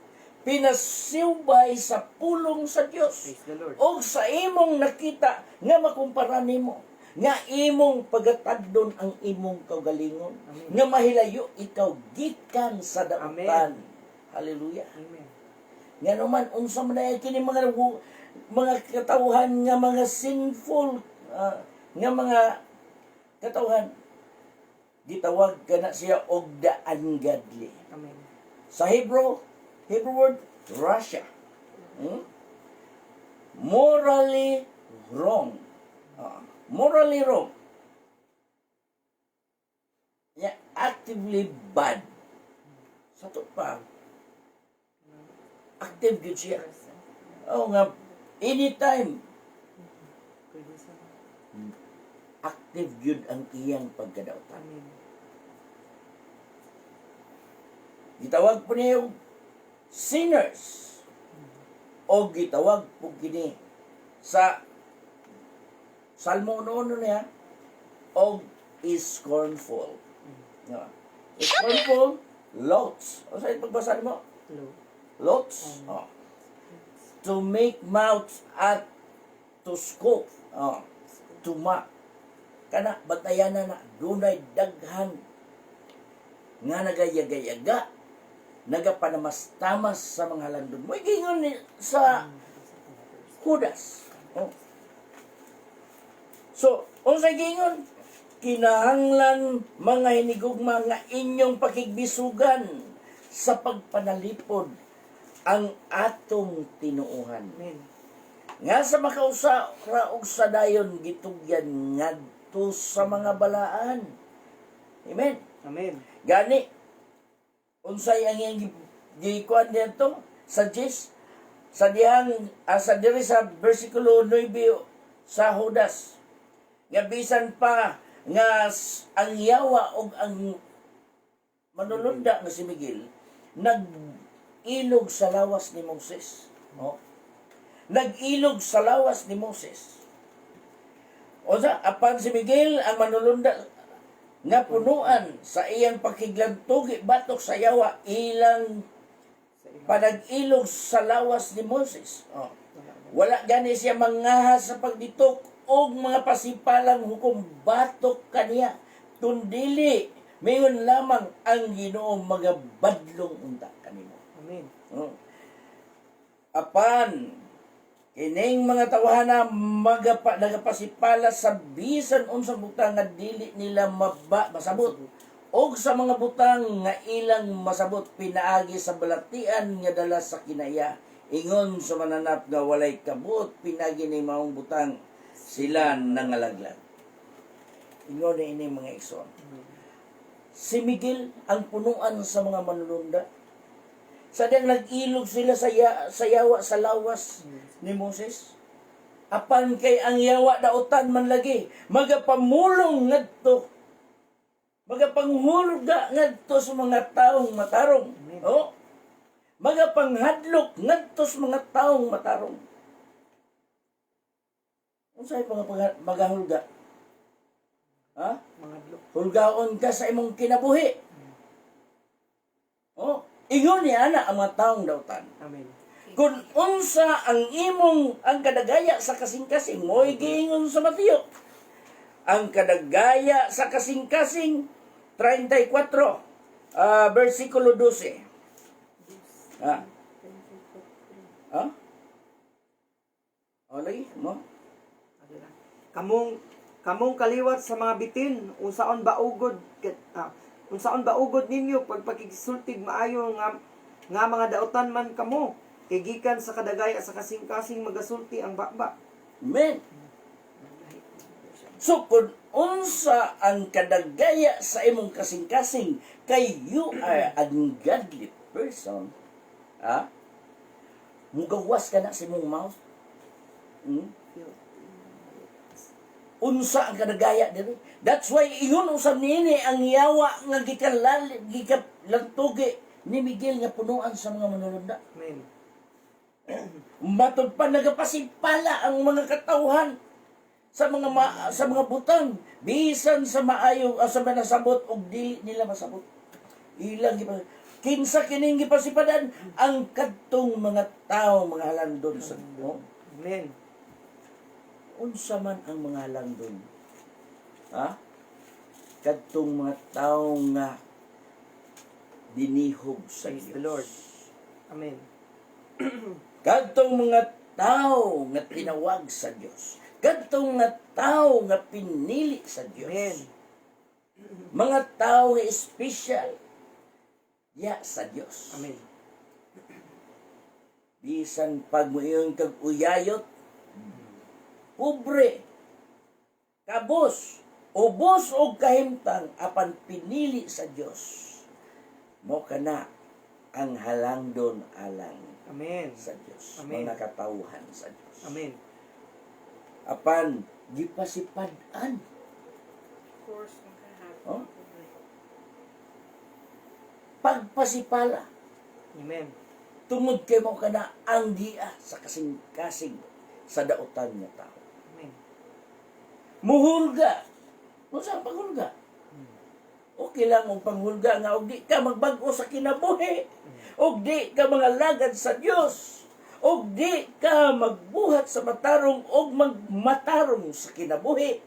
Pinasiubay sa pulong sa Dios. Praise the Lord. O sa imong nakita nga makumpara nimo nga imong pagatagdon ang imong kaugalingon Amen. nga mahilayo ikaw gikan sa dautan. Amen. Hallelujah. Amen. Nga naman unsa man ay kini mga katawhan nga mga sinful nga mga katawhan gitawag kana siya og the ungodly. Amen. Sa Hebrew word, Russia. Morally wrong. Morally wrong. Yeah, actively bad. Sa to pa. Active good siya. Oh nga, anytime. Active good ang iyang pagkadautan. Amen. Gitawag po niya yung sinners. O gitawag po kini sa Salmo noon niya og is scornful. Scornful, lots. O sa'yo pagbasa mo? Hello. Lots. To make mouths at to scoff. To mock. Kana, batayanan na, dunay daghan nga nagayaga-yaga, nagapanamastamas sa mga landon. May gingon ni sa Judas. Oh. So, unsay gingon? Kinahanglan mga hinigugma nga inyong pakigbisugan sa pagpanalipod ang atong tinuuhan. Amen. Nga sa makausa og sa dayon gitugyan ngadto sa mga balaan. Amen. Amen. Gani unsay ang iyang gikuan dito sa sa dihang sa diri sa bersikulo 9 sa Judas nga bisan pa nga ang yawa og ang manulunda nga si Miguel nag-ilog sa lawas ni Moses. No? Nag-ilog sa lawas ni Moses. O sa apan si Miguel ang manulunda nga punuan sa iyang pakiglantugi batok sa yawa ilang panag-ilog sa lawas ni Moses. Oh. Wala gani siya mangahas sa pagditok og mga pasipalang hukom batok kaniya. Tundili mayon lamang ang Ginoo mga badlong unta kanimo. Amen. Oh. Apan kining mga tawhana nagapasipala sa bisan unsang butang nga dili nila masabot og sa mga butang nga ilang masabot pinaagi sa balatian nga dala sa kinaya ingon sa mananap nga walay kabut pinagi ni maong butang sila nangalaglag. Ingon ni ini mga igsoon. Si Miguel ang punuan sa mga manununda. Sadang nag-ilog sila sa yawa sa lawas ni Moses. Apan kay ang yawa dautan man lagi magapamulong ngadto. Magapanghulga ngadto sa mga taong matarong. Oh. Magapanghadlok ngadto sa mga taong matarong. Unsay magahulga? Ha? Manghadlok. Hulgaon ka sa imong kinabuhi. Oh. Ingon ni ana ang mga taong dautan. Amen. Kung unsa ang kadagaya sa kasing-kasing, mo'y giingon sa Mateo. Ang kadagaya sa kasing-kasing, 34, versikulo 12. Ha? Ha? O, lagi mo? Kamong kaliwat sa mga bitin, unsaon ba ugod ninyo pagpakigsultig maayo nga mga dautan man kamo kay gikan sa kadagaya sa kasing-kasing magasulti ang bakba. Amen. So, kung unsa ang kadagaya sa imong kasing-kasing, kay you are a godly person, ha? Mugawas ka na sa imong mouth. Unsa ang kadagaya diri. That's why ingon usab niini ang yawa nga gikalantugi ni Miguel nga punuan sa mga manununda. Amen. Matod pa nagapasipala ang mga katawhan sa mga butang bisan sa maayo sa manasabot og dili nila masabot. Ilang kinsa kining gipasipadan ang kadtong mga tao mga halandon sa Ginoo. Amen. Unsa man ang mga halandon? Ha? Kadtong mga tao nga dinihog sa Praise Diyos. the Lord. Amen. Kadtong mga tao nga tinawag sa Diyos. Kadtong mga tao nga pinili sa Diyos. Amen. Mga tao nga espesyal sa Diyos. Amen. Bisan pag moyon kag uyayot, pobre, kabos, ubos og kahimtang apan pinili sa Diyos. Mo kana ang halangdon alang Amen. sa Diyos. Amen. Mga katawhan sa Diyos. Amen. Apan gipasipadan. Oh? Pagpasipala Amen. tungod kay mo kana ang dia sa kasing-kasing sa dautan nga tao. Amen. Muhulga. Unsa ang paghulga? Okay lang ang panghulga nga og di ka magbag-o sa kinabuhi. Og di ka mga lagad sa Dios. Og di ka magbuhat sa matarong og magmatarong sa kinabuhi.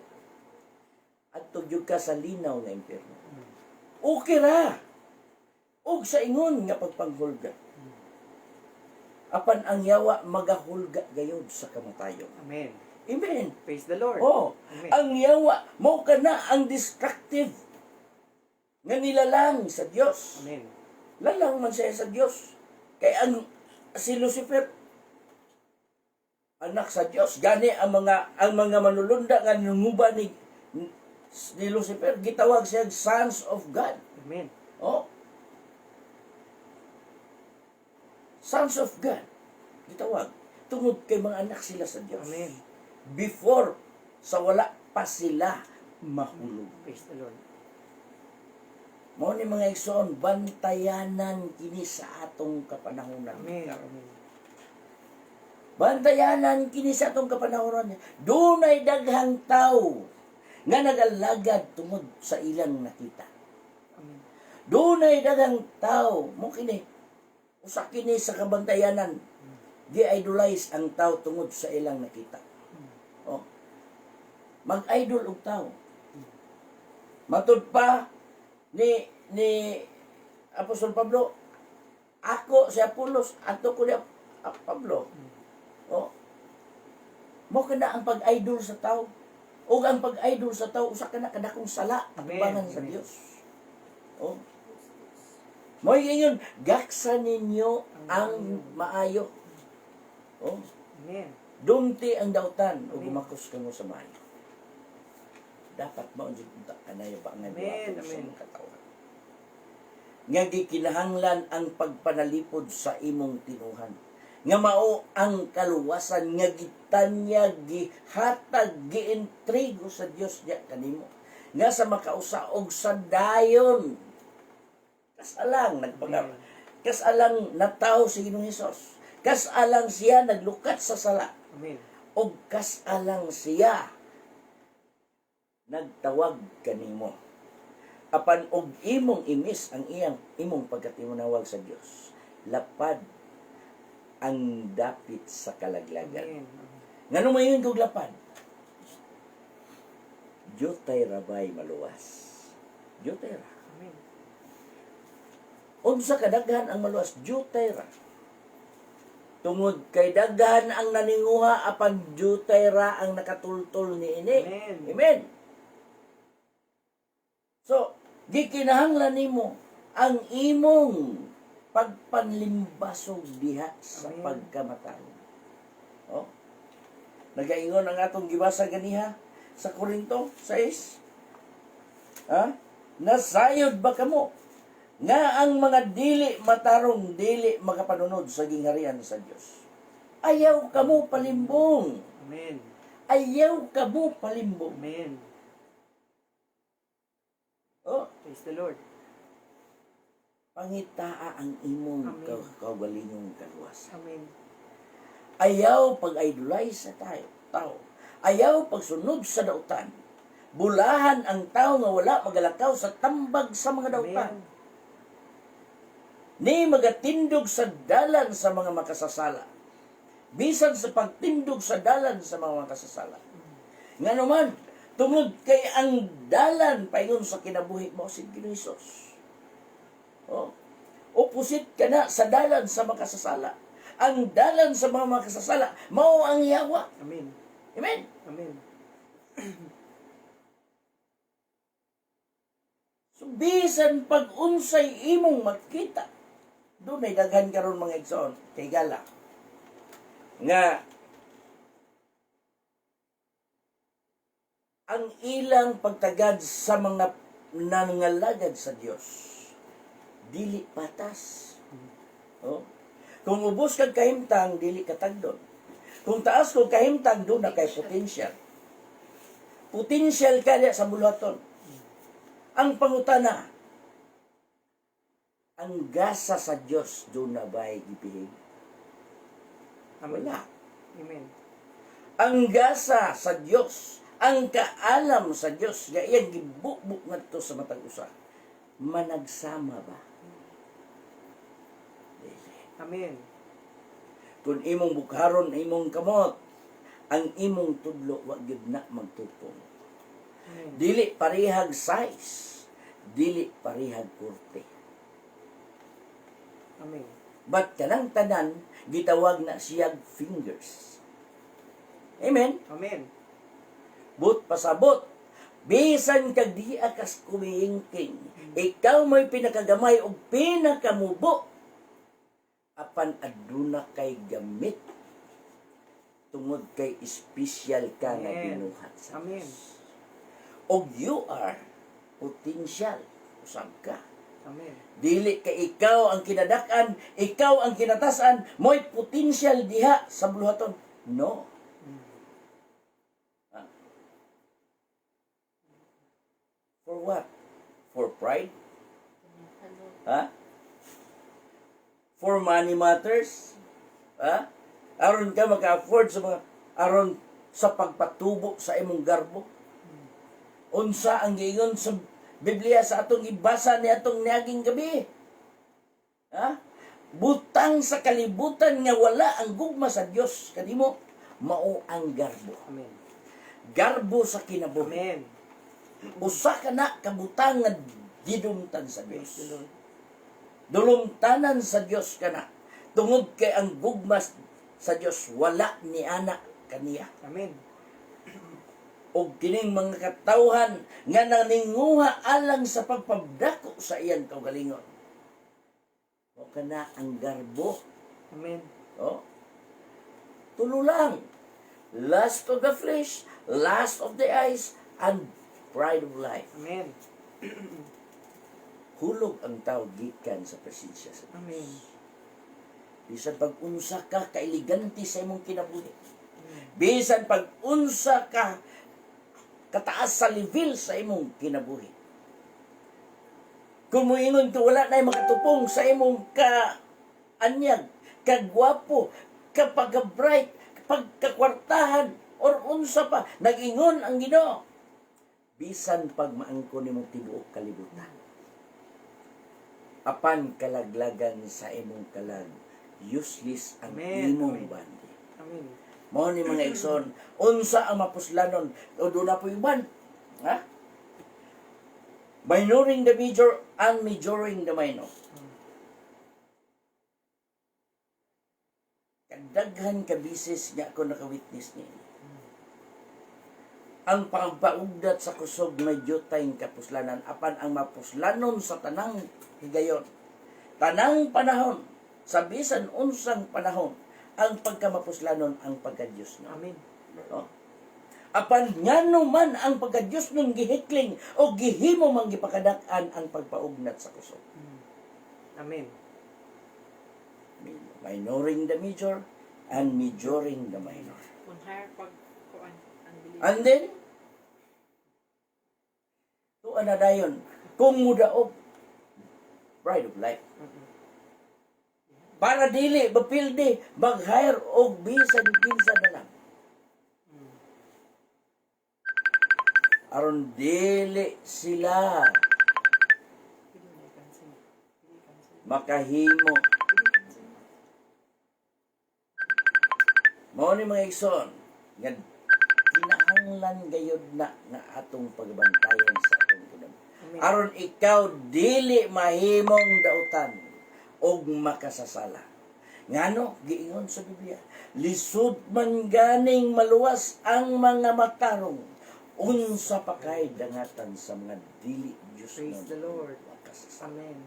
At tugyog ka sa linaw nga impyerno. Okay ra. Og sa ingon nga pagpanghulga. Apan ang yawa magahulga gayud sa kamatayon. Amen. Amen. Praise the Lord. Oh, Amen. ang yawa mo kana ang destructive nga nilalang sa Dios. Amen. Lalang man siya sa Dios. Kay ang si Lucifer anak sa Dios. Gani ang mga manulunda nga nanguba ni Lucifer, gitawag siya sons of God. Amen. Oh. Sons of God. Gitawag. Tungod kay mga anak sila sa Dios. Amen. Before, sa wala pa sila mahulog. Praise the Lord. Mao ni mga igsoon, bantayanan kini sa atong kapanahonan. Amen. Amen. Bantayanan kini sa atong kapanahonan. Dunay daghang tao nga nagalagad tungod sa ilang nakita. Amen. Dunay daghang tao mo kini usa kini sa kabantayanan. Gi-idolize ang tao tungod sa ilang nakita. Oh. Mag-idol og tao. Matud pa ni Apostol Pablo, ako si Apolos, ato ko ni Pablo. Oh. Mo kana ang pag-idol sa tao. O ang pag-idol sa tao, usa ka na kadakong sala, atubangan sa Dios. Oh. Mo ingon, gaksa ninyo ang maayo. Oh. Amen. Dumti ang dautan o gumakos kamo sa maayo. Dapat mo ang jud kanayo ba nga Amen. sa Amen. imong katawan. Nga gikinahanglan ang pagpanalipod sa imong tinuhan. Nga mao ang kaluwasan nga gitanyag, gihatag, giintrigo sa Dios diya kanimo. Nga sa makausaog sa dayon. Kasalang nagpangab. Kasalang nataw si Ginoong Hesus. Kasalang siya naglukat sa sala. Amen. O kasalang siya nagtawag kanimo. Apan og imong imis ang imong pagkatimunawag sa Dios. Lapad ang dapit sa kalaglagan. Amen. Ngano mayon kog lapad? Jutay rabay maluwas. Jutay ra. Amen. Unsa kadaghan ang maluwas? Jutay ra. Tungod kay daghan ang naninguha apan jutay ra ang nakatultol niini. Amen. Amen. So, gikinahanglan nimo ang imong pagpanlimbasog diha sa Amen. pagkamatayon. Oh. Nagaingon ang atong gibasa ganiha sa Korinto 6. Ha? Nasayod ba kamo nga ang mga dili matarong dili makapanunod sa gingharian sa Dios? Ayaw kamo palimbong. Amen. Ayaw kamo palimbong. Amen. Oh, Praise the Lord. pangitaa ang imong Amen. kaugalingong kaluwasan. Amen. Ayaw pag-idolize sa tao. Ayaw pagsunod sa dautan. Bulahan ang tao nga wala magalakaw sa tambag sa mga dautan. Amen. Ni magatindog sa dalan sa mga makasasala. Bisan sa pagtindog sa dalan sa mga makasasala. Nga naman, tungod kay ang dalan paingon sa kinabuhi mo si Ginoong Hesus. Oh. Opposite ka na sa dalan sa makasasala. Ang dalan sa mga makasasala, mao ang yawa. Amen. Amen. Amen. So, bisan pag-unsay imong makita, doon ay daghan karon mga igsoon, kay gala. Nga, ang ilang pagtagad sa mga nangalagad sa Dios, dili patas. Oh. Kung ubos kag kahimtang, dili katagdon. Kung taas kog kahimtang, doon na kay potential. Potential ka diya sa bulaton. Ang pangutana, ang gasa sa Dios doon na ba'y ipihig? Amen. Wala. Amen. Ang gasa sa Dios, ang kaalam sa Dios, nga iyang gibukbuk ngadto sa matag usa, managsama ba? Dili. Amen. Kung imong bukharon imong kamot, ang imong tudlo wa gyud na magtupong. Amen. Dili parihag size, dili parihag kurte. Amen. But kanang tanan gitawag na siyag fingers. Amen. Amen. But pasabot, bisan kag di akas kumiingking, ikaw mo'y pinakagamay o pinakamubo, apan aduna kay gamit tungod kay espesyal ka nga Amen. binuhat sa Amen. Dios. Og you are potential usab ka. Amen. Dili kay ikaw ang kinadak-an, ikaw ang kinatasan, mo'y potential diha sa buluhaton. No. Ah. For what? For pride? Ha? For money matters? Ha? Aron ka maka-afford sa mga aron sa pagpatubo sa imong garbo? Unsa ang giingon sa Biblia sa atong ibasa ni atong niaging gabi? Ha? Butang sa kalibutan nga wala ang gugma sa Dios kanimo mao ang garbo. Amen. Garbo sa kinabuhi. Amen. Usa ka na kabutang nga gidumtan sa Praise the Dios. Lord. Dulumtanan sa Dios ka na. Tungod kay ang gugmas sa Dios wala ni ana kaniya. Amen. O kining mga katawhan nga naninguha alang sa pagpabdako sa iyang kaugalingon. O kana ang garbo. Amen. O? Tulo lang. Lust of the flesh, lust of the eyes, and pride of life. Amen. Hulog ang tao gikan sa presensya sa Dios. Amen. Bisan pag-unsa ka, kailiganti sa imong kinabuhi. Bisan pag-unsa ka, kataas sa level sa imong kinabuhi. Kung moingon to wala na makatupong sa imong ka-anyag, kagwapo, kapag-bright, pagkakwartahan, or unsa pa, nag-ingon ang Ginoo. Bisan pag maangkon nimong tibuok kalibutan. Apan kalaglagan sa imong kalag, useless ang Amen. imong Amen. bandi. Amen. Mao ni mga igsoon, unsa ang mapuslanon o doon na po iban? Ha? Minoring the major and majoring the minor. Kadaghan ka bisis nga ako nakawitness niya. Ang pagpaugdat sa kusog medyo tayong kapuslanan apan ang mapuslanon sa tanang higayon. Tanang panahon, sa bisan unsang panahon, ang pagkamapuslanon ang pagka-Diyos na. Amen. No? Apan ngano man ang pagka-Diyos nung gihikling o gihimo mang gipakadak-an ang pagpaugnat sa kusog. Amen. Minoring the major and majoring the minor. Kung higher pag kuan ang belief. And then, tuan na dayon, kung mudaog, pride of life. Para dili, bapildi, mag-hire og bisan kinsa na lang. Aron dili sila makahimo. Mao ni mga igsoon, nga kinahanglan gayud na nga atong pagbantayan sa atong kinabuhi. Amen. Aron ikaw dili mahimong dautan og makasasala. Ngano giingon sa Biblia, lisod man ganing maluwas ang mga matarong, unsa pa kay dangatan sa mga dili Dios Praise the Lord. makasasala. Amen.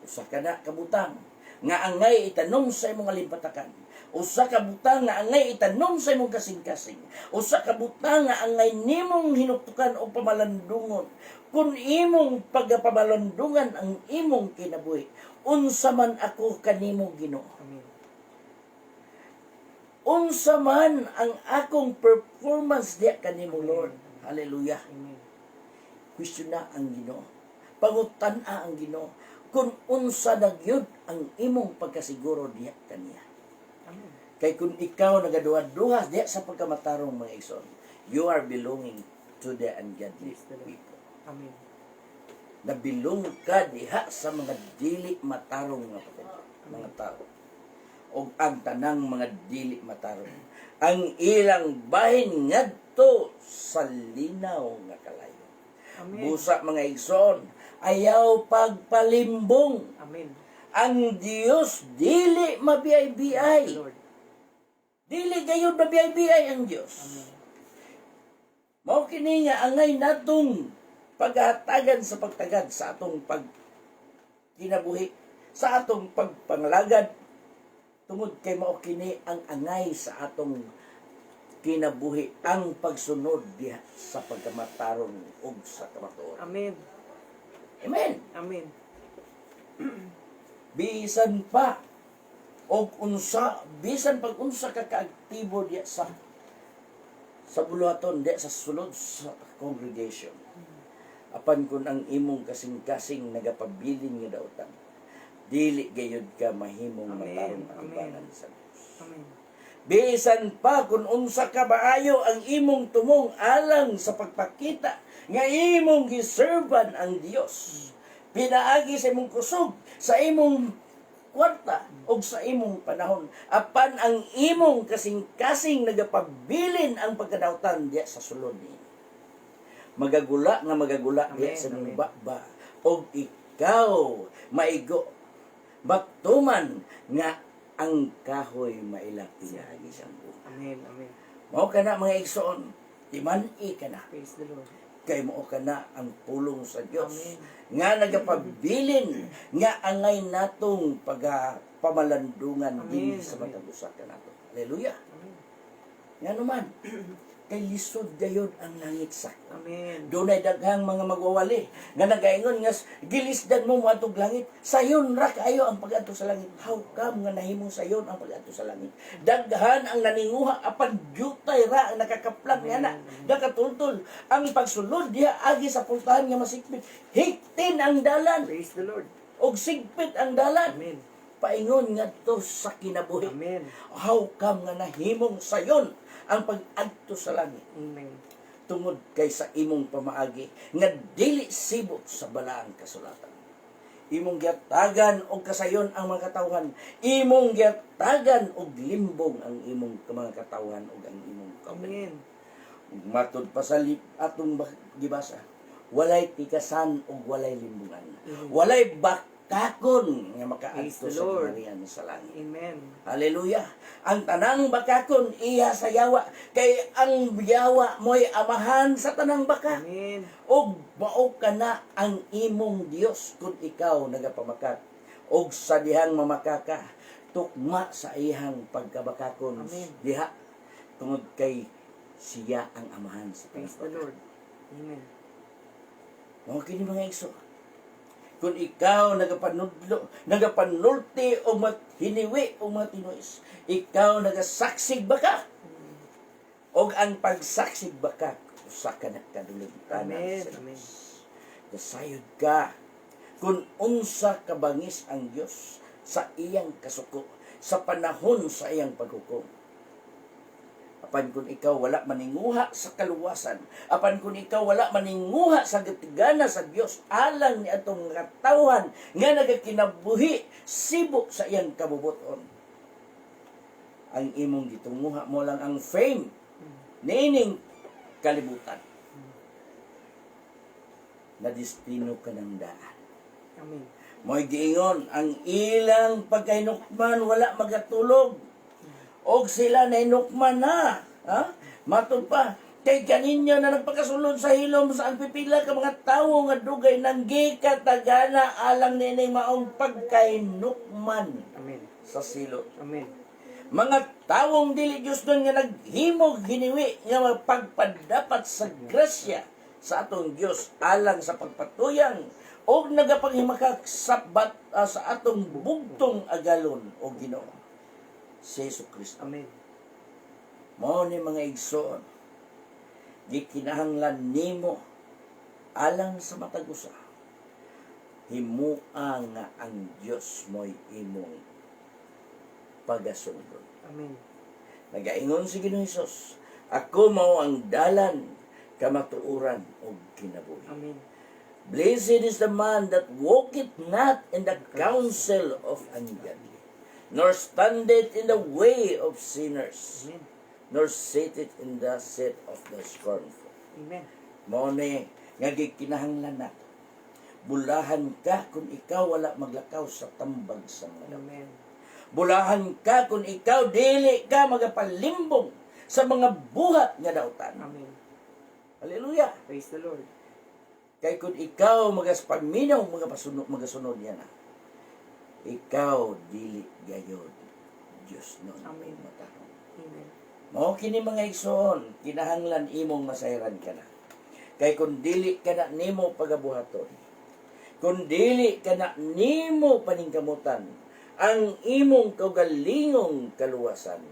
Usa ka na kabutang nga angay itanong sa imong alimpatakan. Usa ka butang nga angay itanong sa imong kasing-kasing. Usa ka butang nga angay nimong hinuktukan o pamalandungon. Kung imong pagpamalandungan ang imong kinabuhi, unsa man ako kanimo Ginoo. Amen. Unsa man ang akong performance diya kanimo Lord. Hallelujah. Amen. Question na ang Ginoo. Pangutan-a ang Ginoo. Kung unsa na gyud ang imong pagkasiguro diya kaniya. Amen. Kay kung ikaw nagaduha-duha diya sa pagkamatarong mga igsoon, you are belonging to the ungodly people. Amen. Nabilong ka diha sa mga dili matarong mga tao. O ang tanang mga dili matarong. Ang ilang bahin ngadto sa linaw nga kalayo. Amen. Busa mga igsoon, ayaw pagpalimbong. Amen. Ang Dios dili Praise mabiyay-biyay. the Lord. Dili gayud mabiyay-biyay ang Dios. Amen. Mao kini nga angay natong paghatagan sa pagtagad sa atong kinabuhi, sa atong pagpangalagad tungod kay mao kini ang angay sa atong kinabuhi ang pagsunod diha sa pagkamatarong ug sa kamatuoran. Amen. Amen. Amen. Bisan pa og unsa, bisan pag unsa ka kaaktibo diya sa buluhaton diya sa sulod sa congregation. Apan kun ang imong kasing-kasing nagapabilin nga dautan, dili gayud ka mahimong Amen. matarong Amen. atubangan sa Dios. Amen. Bisan pa kung unsa ka maayo ang imong tumong alang sa pagpakita nga imong giserban ang Dios. Pinaagi sa imong kusog, sa imong kwarta o sa imong panahon. Apan ang imong kasing-kasing nagapabilin ang pagkadautan diya sa sulod ni. Magagula diya Amen, sa imong amen. baba. O ikaw maigo baktuman nga ang kahoy mailak pinaagi siyang buhay. Amen. Amen. Mao ka na mga igsoon, timani ka na. Praise the Lord. Kay mao ka na ang pulong sa Dios. Amen. Nga nagapabilin nga angay natong pamalandungan Amen. din sa Amen. matag usa ka nato. Hallelujah. Amen. Nga naman, kay lisod gayud ang langit sakto. Amen. Dunay daghang mga magwawali nga nagaingon nga gilisdan mo moadtog langit, sayon ra kaayo ang pag-adto sa langit. How come nga nahimong sayon ang pag-adto sa langit? Daghan ang naninguha apan gyutay ra ang nakakaplag nga na. Nakatultol ang pagsulod diha agi sa pultahan nga masikpit. Hiktin ang dalan Praise the Lord. og sigpit ang dalan. Amen. Paingon ngadto sa kinabuhi. Amen. How come nga nahimong sayon ang pag-adto sa langit? Amen. Tungod kay sa imong pamaagi nga dili sibot sa balaang kasulatan. Imong giatagan og kasayon ang mga katawhan, imong giatagan og limbong ang imong mga katawhan ug ang imong kaugalingon. Amen. Matud pa sa atong gibasa, walay tikasan ug walay limbungan. Walay bakakon nga Praise makaadto the sa Lord. gingharian sa langit. Amen. Hallelujah. Ang tanang bakakon iya sa yawa, kay ang yawa mo'y amahan sa tanang baka. Amen. Og mao ka na ang imong Dios kung ikaw nagapamakat. Og sa dihang mamakaka, tukma sa iyang pagkabakakon Amen. diha tungod kay siya ang amahan sa Praise tanang the baka. Lord. Amen. Mao kini mga igso. Kung ikaw nagapanulti o hiniwi o matinuis, ikaw nagasaksig baka. O ang pagsaksig baka, usa ka na kadulugtanan Amen. sa Amen. Diyos. Dasayod ka. Kung unsa kabangis ang Diyos sa iyang kasuko, sa panahon sa iyang paghukom. Apan kung ikaw wala maninguha sa kaluwasan, apan kung ikaw wala maninguha sa gatigana sa Dios, alang ni atong katawhan nga nagakinabuhi sibok sa iyang kabubuton. Ang imong gitunguha mo lang ang fame nining kalibutan. Na destino ka ng daan. Amen. Mo'y giingon, ang ilang pagkainukman wala magatulog. Og sila na inukman na. Ha? Matod pa, kay kaninyo na nagpakasulod sa hilom sa ang pipila ka mga tawo nga dugay nang gikatagana alang nining maong pagkainukman Amen. sa silot. Amen. Mga tawong dili Diyos doon nga naghimog hiniwi nga magpagpadapat sa grasya sa atong Diyos alang sa pagpatuyang o nagapanghimakak sa atong bugtong agalon o Ginoo si Jesu-Kristo. Amen. Mao ni mga igsoon, gikinahanglan nimo alang sa matag usa, himua nga ang Dios mo'y imong pagasundon. Amen. Nagaingon si Ginoong Hesus, ako mao ang dalan, kamatuoran ug kinabuhi. Amen. Blessed is the man that walketh not in the counsel of ungodly, nor standeth in the way of sinners, Amen. nor sitteth in the seat of the scornful. Amen. Mao ni nga gikinahanglan nato. Bulahan ka kung ikaw wala maglakaw sa tambag sa mga lamok. Amen. Bulahan ka kung ikaw dili ka magapalimbong sa mga buhat nga dautan. Amen. Hallelujah. Praise the Lord. Kay kung ikaw magapaminaw magasunod yan na. Ikaw dili gayod Dios noon. Amen. Matarong. Amen. Mao kini mga igsoon, kinahanglan imong masayran ka na. Kay kung dili ka na nimo pagabuhaton, kung dili ka na nimo paningkamutan, ang imong kaugalingong kaluwasan,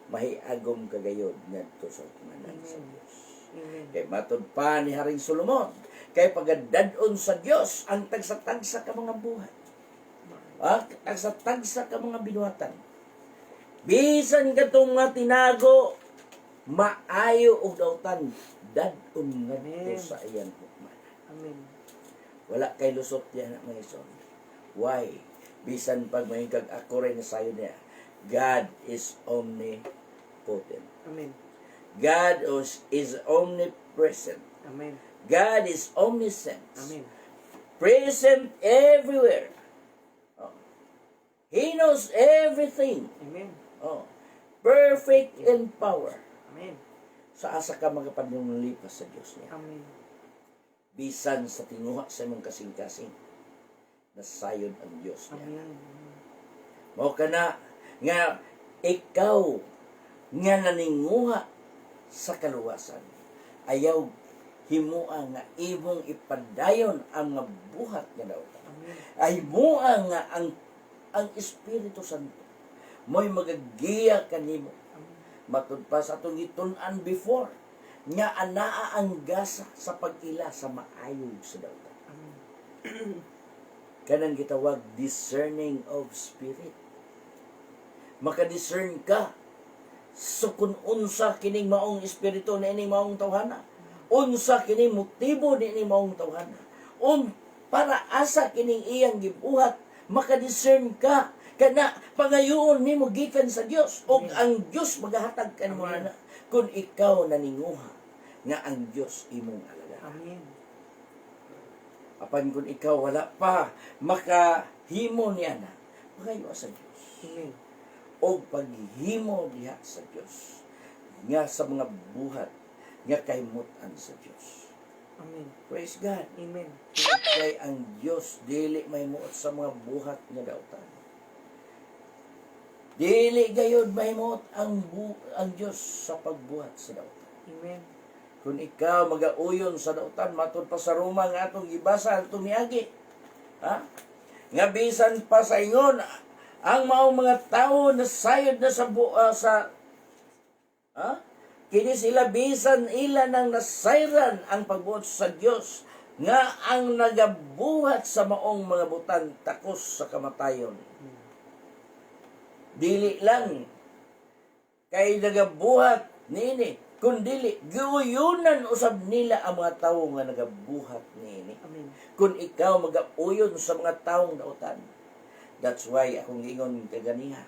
mahiagom kagayod ngadto sa kumanan sa Dios. Amen. Kay matod pa ni Haring Solomon, kay pagadadon sa Dios ang tagsa-tagsa ka mga buhay. Tagsa-tagsa ka mga binuhatan. Bisan katong nga tinago, maayo og dautan, dadon ngadto Amen. sa iyang hukman. Amen. Wala kay lusot yan mga ison. Why? Bisan pag may ako rin sayo niya, God is omnipotent. Amen. God is omnipresent. Amen. God is omniscient. Amen. Present everywhere. Oh. He knows everything. Amen. Oh. Perfect in power. Amen. Sa asa ka magapanunglipas sa Diyos niya. Amen. Bisan sa tinguha sa imong kasing-kasing, nasayod ang Diyos niya. Amen. Mao ka na nga ikaw nga naninguha sa kaluwasan, ayaw himua nga imong ipadayon ang mga buhat nga daw. Amen. Ay himua nga ang Espiritu Santo mo'y magagiya kanimo. Amen. Matud pa sa atong gitun-an before nga anaa ang gasa sa pag-ila sa maayog sa dawta. Amen. Kanang gitawag discerning of spirit. Maka-discern ka so kung unsa kining maong espiritu na ining maong tawhana, unsa kining motibo ni ining maong tawhana, para asa kining iyang gibuhat, maka-discern ka kana pangayoon nimo gikan sa Dios ug ang Dios magahatag kanimo na kung ikaw naninguha nga ang Dios imong alaga. Amen. Apan kung ikaw wala pa makahimo niya na, magayo sa Dios. Amen. O paghimo diha sa Dios nga sa mga buhat nga kahimutan sa Dios. Amen. Praise God. Amen. Kay ang Dios dili mahimuot sa mga buhat nga dautan. Dili gayud mahimuot ang Dios sa pagbuhat sa dautan. Amen. Kung ikaw magauyon sa dautan, matud pa sa Roma nga atong gibasa atong niagi. Ha? Nga bisan pa sa ingon ang maong mga tao na sayod na kini sila bisan ila nang nasayran ang pagbuot sa Dios nga ang nagabuhat sa maong mga butan takos sa kamatayon. Dili lang kay nagabuhat niini, kundili giuyunan usab nila ang mga tawo nga nagabuhat niini. Amen. Kung ikaw mag-uyon sa mga taong dautan. That's why akong ingon kaganiha.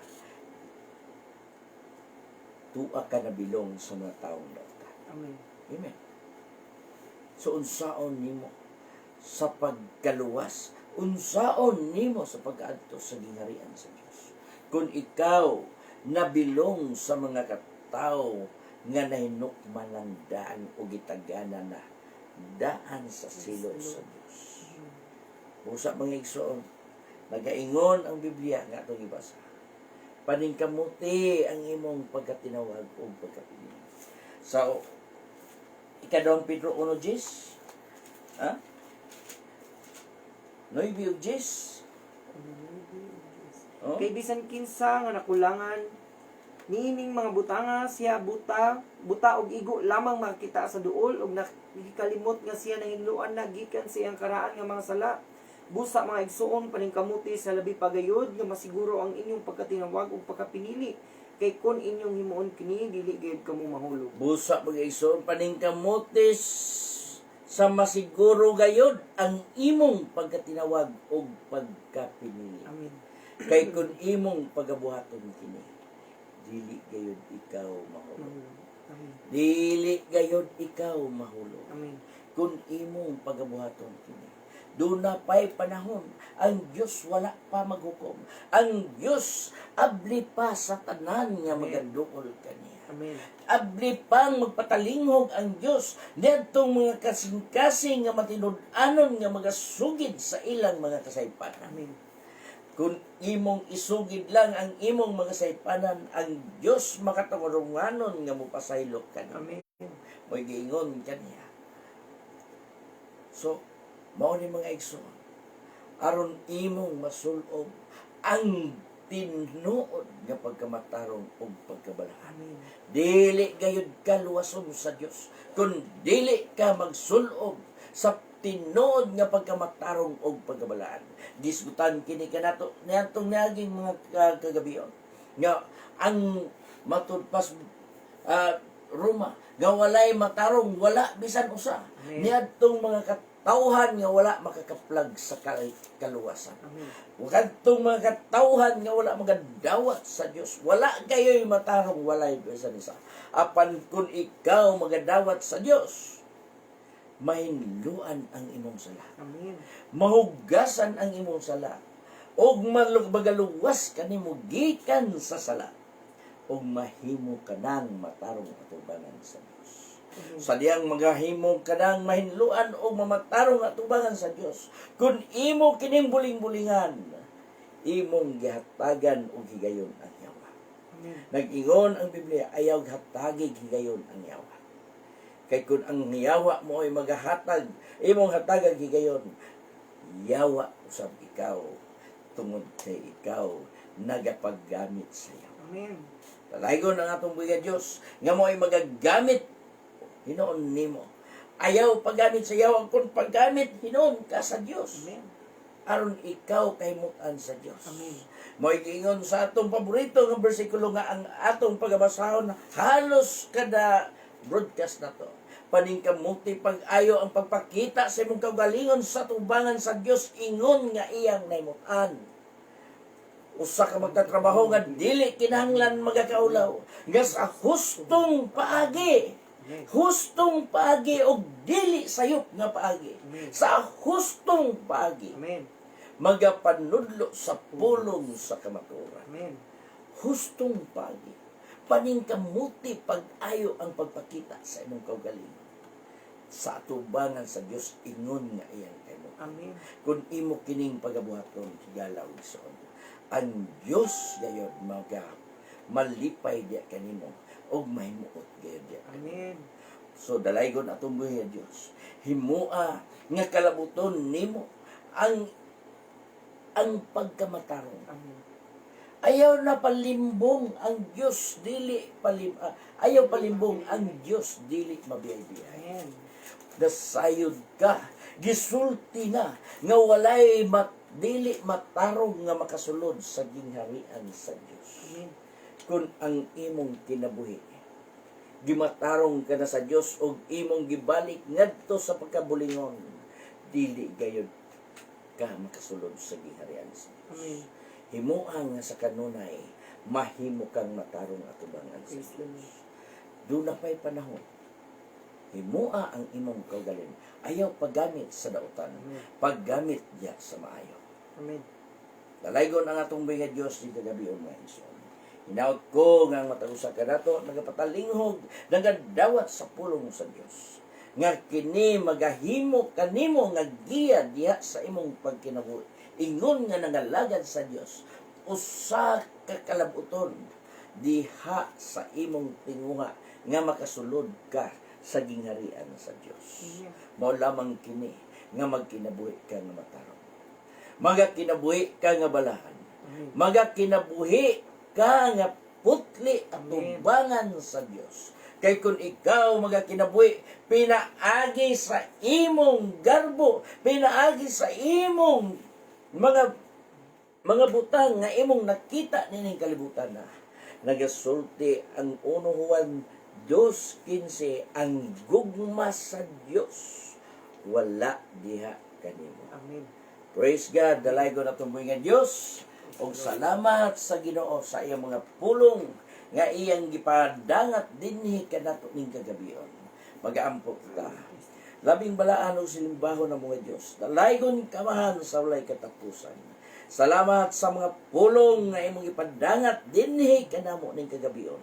Tuwa ka na bilong sa mga taong dautan. Amen. Amen. So unsaon nimo sa pagkaluwas, unsaon nimo sa pag-adto sa gingharian sa Dios. Kung ikaw nabilong sa mga katao nga nahinukman ng daan o gitagana na daan sa silot sa Dios. Busa mga igsoon, nagaingon ang Biblia nga itong ibasa. Paningkamuti ang imong pagkatinawag o pagkapili. So, ikadawang Pedro 1:10. Ha? Noy og 10. Oh? Kay bisan kinsa nga nakulangan niining mga butanga siya buta og igo lamang makita sa duol ug nakikalimot nga siya nahinluan na gikan sa iyang karaan nga mga sala. Busa mga igsuon paningkamuti sa labi pagayod nga masiguro ang inyong pagkatinawag ug pagkapinili. Kay kun inyong himuon kini dili gayud kamo mahulog. Busa mga igsoon paningkamuti sa masiguro gayod ang imong pagkatinawag o pagkapinili. Amen. Kay kun imong pagabuhaton kini, dili gayud ikaw mahulog. Mahulog. Amen. Dili gayud ikaw mahulog. Amen. Kung imong pagabuhaton kini, doon na pa'y panahon, ang Diyos wala pa maghukom. Ang Diyos abli pa sa tanan nga magaduol kaniya. Amen. Abli pang magpatalinghog ang Diyos nitong mga kasing-kasing nga matinud-anon nga magasugid sa ilang mga kasaypanan. Amen. Kung imong isugid lang ang imong mga saypanan, ang Dios makatarunganon nga mopasaylo kanimo. Amen. Mo'y giingon kaniya. So, mao ni mga igsoon, aron imong masulob ang tinuod nga pagkamatarong ug pagkabalaan. Amen. Dili gayud ka luwason sa Dios, kun dili ka magsulob sa tinuod nga pagkamatarong og pagkabalaan. Gisgutan kini kanato niadtong naging mga kagabion nga ang matudpas Roma nga walay matarong, wala bisan usa. Amen. Niadtong mga katawhan nga wala makakaplag sa kaluwasan. Amen. Kadtong mga katawhan nga wala magadawat sa Dios, wala kayo'y matarong walay bisan isa. Apan kung ikaw magadawat sa Dios, mahinluan ang imong sala, Amen. mahugasan ang imong sala, og magaluwas kanimo gikan sa sala, og mahimo kanang matarong atubangan sa Dios. Sa diyang magahimo kanang mahinluan o mamatarong atubangan sa Dios, kung imo kining buling-bulingan, imong gihatagan og higayon ang yawa. Amen. Nag-ingon ang Biblia, ayaw hatagig higayon ang yawa. Kay kung ang yawa mo ay magahatag, imong hatagag higayon, yawa usab ikaw, tungod kay ikaw nagapaggamit sa yawa. Amen. Talaygon ang atong buhay Diyos, nga mo ay magagamit, hinoon nimo. Ayaw paggamit sa yawa, kung paggamit, hinoon ka sa Diyos. Amen. Aron ikaw kahimutan sa Diyos. Amen. Mo'y giingon sa atong paborito nga bersikulo nga ang atong pagabasahon, halos kada broadcast na to. Paningkamuti pag-ayo ang pagpakita sa imong kaugalingon sa tubangan sa Dios, ingon nga iyang naimutan. Usa ka magtatrabaho nga dili kinahanglan magakaulaw, nga sa hustong paagi. Hustong paagi og dili sayop nga paagi. Sa hustong paagi, Amen. magapanudlo sa pulong sa kamaturan. Amen. Hustong paagi. Paningkamuti pag-ayo ang pagpakita sa imong kaugalingon. Sa atubangan sa Dios, ingon nga iyang kaimo. Amen. Kung imo kining pagabuhaton, galaw ison. Ang Dios gayon malipay diya kanimo og mahimuot gayon diya. Amen. So dalaygon atong buhay Dios. Himua nga kalabuton nimo ang pagkamatarong. Amen. Ayaw na palimbong ang Dios dili ayaw palimbong ang Dios dili mabiyay-biyay. Amen. Dasayod ka, gisulti na nga walay dili matarong nga makasulod sa gingharian sa Dios. Amen. Kung ang imong kinabuhi gimatarong ka na sa Dios og imong gibalik ngadto sa pagkabulingon, dili gayud ka makasulod sa gingharian sa Dios. Amen. Himuang nga sa kanunay mahimo kang matarong atubangan sa Praise the Dios. Doon na pa'y panahon. Himua ang imong kaugalin. Ayaw paggamit sa dautan. Amen. Paggamit diya sa maayo. Amen. Dalaygon ang atong mga Diyos di kagabi o mga igsoon. Hinaut ko nga ang matagusa ka nato, nagapatalingog, nagadawat sa pulong sa Diyos. Nga kini magahimo kanimo nga giya diha sa imong pagkinabuhi. Ingon nga nangalagad sa Diyos, usa ka kalabuton diha sa imong tinguha nga makasulod ka sa gingharian sa Diyos. Amen. Mao lamang kini nga magkinabuhi ka nga matarong. Magkinabuhi ka nga balahan. Amen. Magkinabuhi ka nga putli at Amen. tubangan sa Diyos. Kay kung ikaw magkinabuhi, pinaagi sa imong garbo, pinaagi sa imong mga butang nga imong nakita nining kalibutan na. Nagasulti ang 1 Juan 2:15, ang gugma sa Dios wala diha kanimo. Amen. Praise God, dalaygon atong buhay nga Dios. Og salamat sa Ginoo sa iyang mga pulong nga iyang gipadangat dinhi kanato ning kagabion. Mag-aampo ta. Labing balaan og silimbaho ng mga Dios. Dalaygon kamahan sa walay katapusan. Salamat sa mga pulong nga imong ipadangat dinhi kanamo ning kagabion.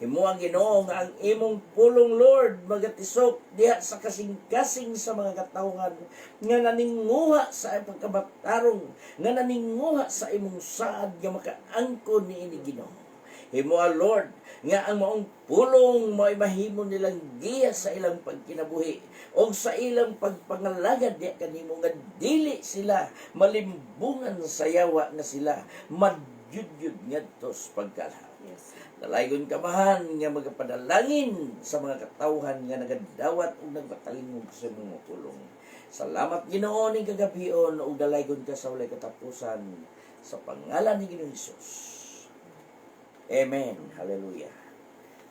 Himo ang Ginoo nga ang imong pulong Lord magatisok diha sa kasing-kasing sa mga katawhan nga naninguha sa pagkabatarong, nga naninguha sa imong saad nga makaangkon niini Ginoo. Himo Lord nga ang maong pulong mahimo nilang giya sa ilang pagkinabuhi o sa ilang pagpangalagad diha kanimo nga dili sila malimbungan sa yawa nga sila madyudyud ngadto sa pagkalha. Yes. Dalaygon kamahan nga magapadalangin sa mga katawhan nga nagadawat ug nagpatalingog sa imong pulong. Salamat Ginoo ning kagabion ug dalaygon ka sa walay katapusan sa pangalan ni Ginoong Hesus. Amen. Hallelujah.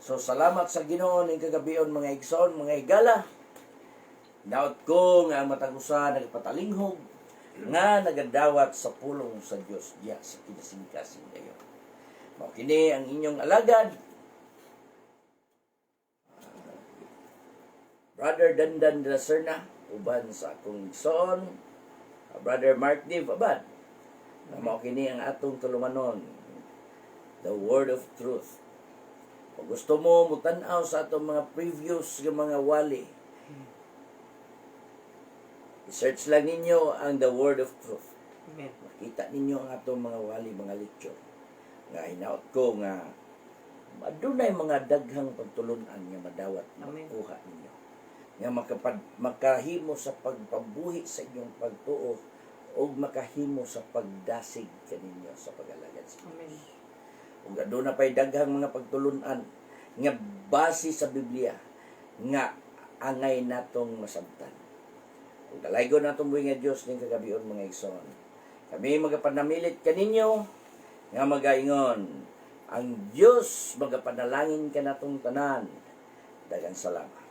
So salamat sa Ginoo ning kagabion mga igsoon, mga higala. Daot ko nga ang matag usa nagpatalinghog nga nagadawat sa pulong sa Dios diya sa kinasing-kasing kayo. Mao kini ang inyong alagad, Brother Dandan de la Serna, uban sa akong igsoon, Brother Mark Div Abad. Mao kini ang atong tulumanon, the Word of Truth. Kung gusto mo mutan-aw sa atong mga previous nga mga wali, i-search lang ninyo ang the Word of Truth. Amen. Makita ninyo ang atong mga wali, mga lecture. Nga hinaot ko nga adunay mga daghang pagtulunan nga madawat Amen. makuha ninyo. Nga makahimo sa pagpabuhi sa inyong pagtuo o makahimo sa pagdasig kaninyo sa pag-alagad sa Diyos. Amen. Ug aduna pay daghang mga pagtulunan nga base sa Biblia nga angay natong masabtan. Ug dalaygon natong buhi nga Dios ning kagabion mga igsoon. Kami magapanamilit kaninyo nga magaingon ang Dios magapanalangin kanatong tanan. Daghang salamat.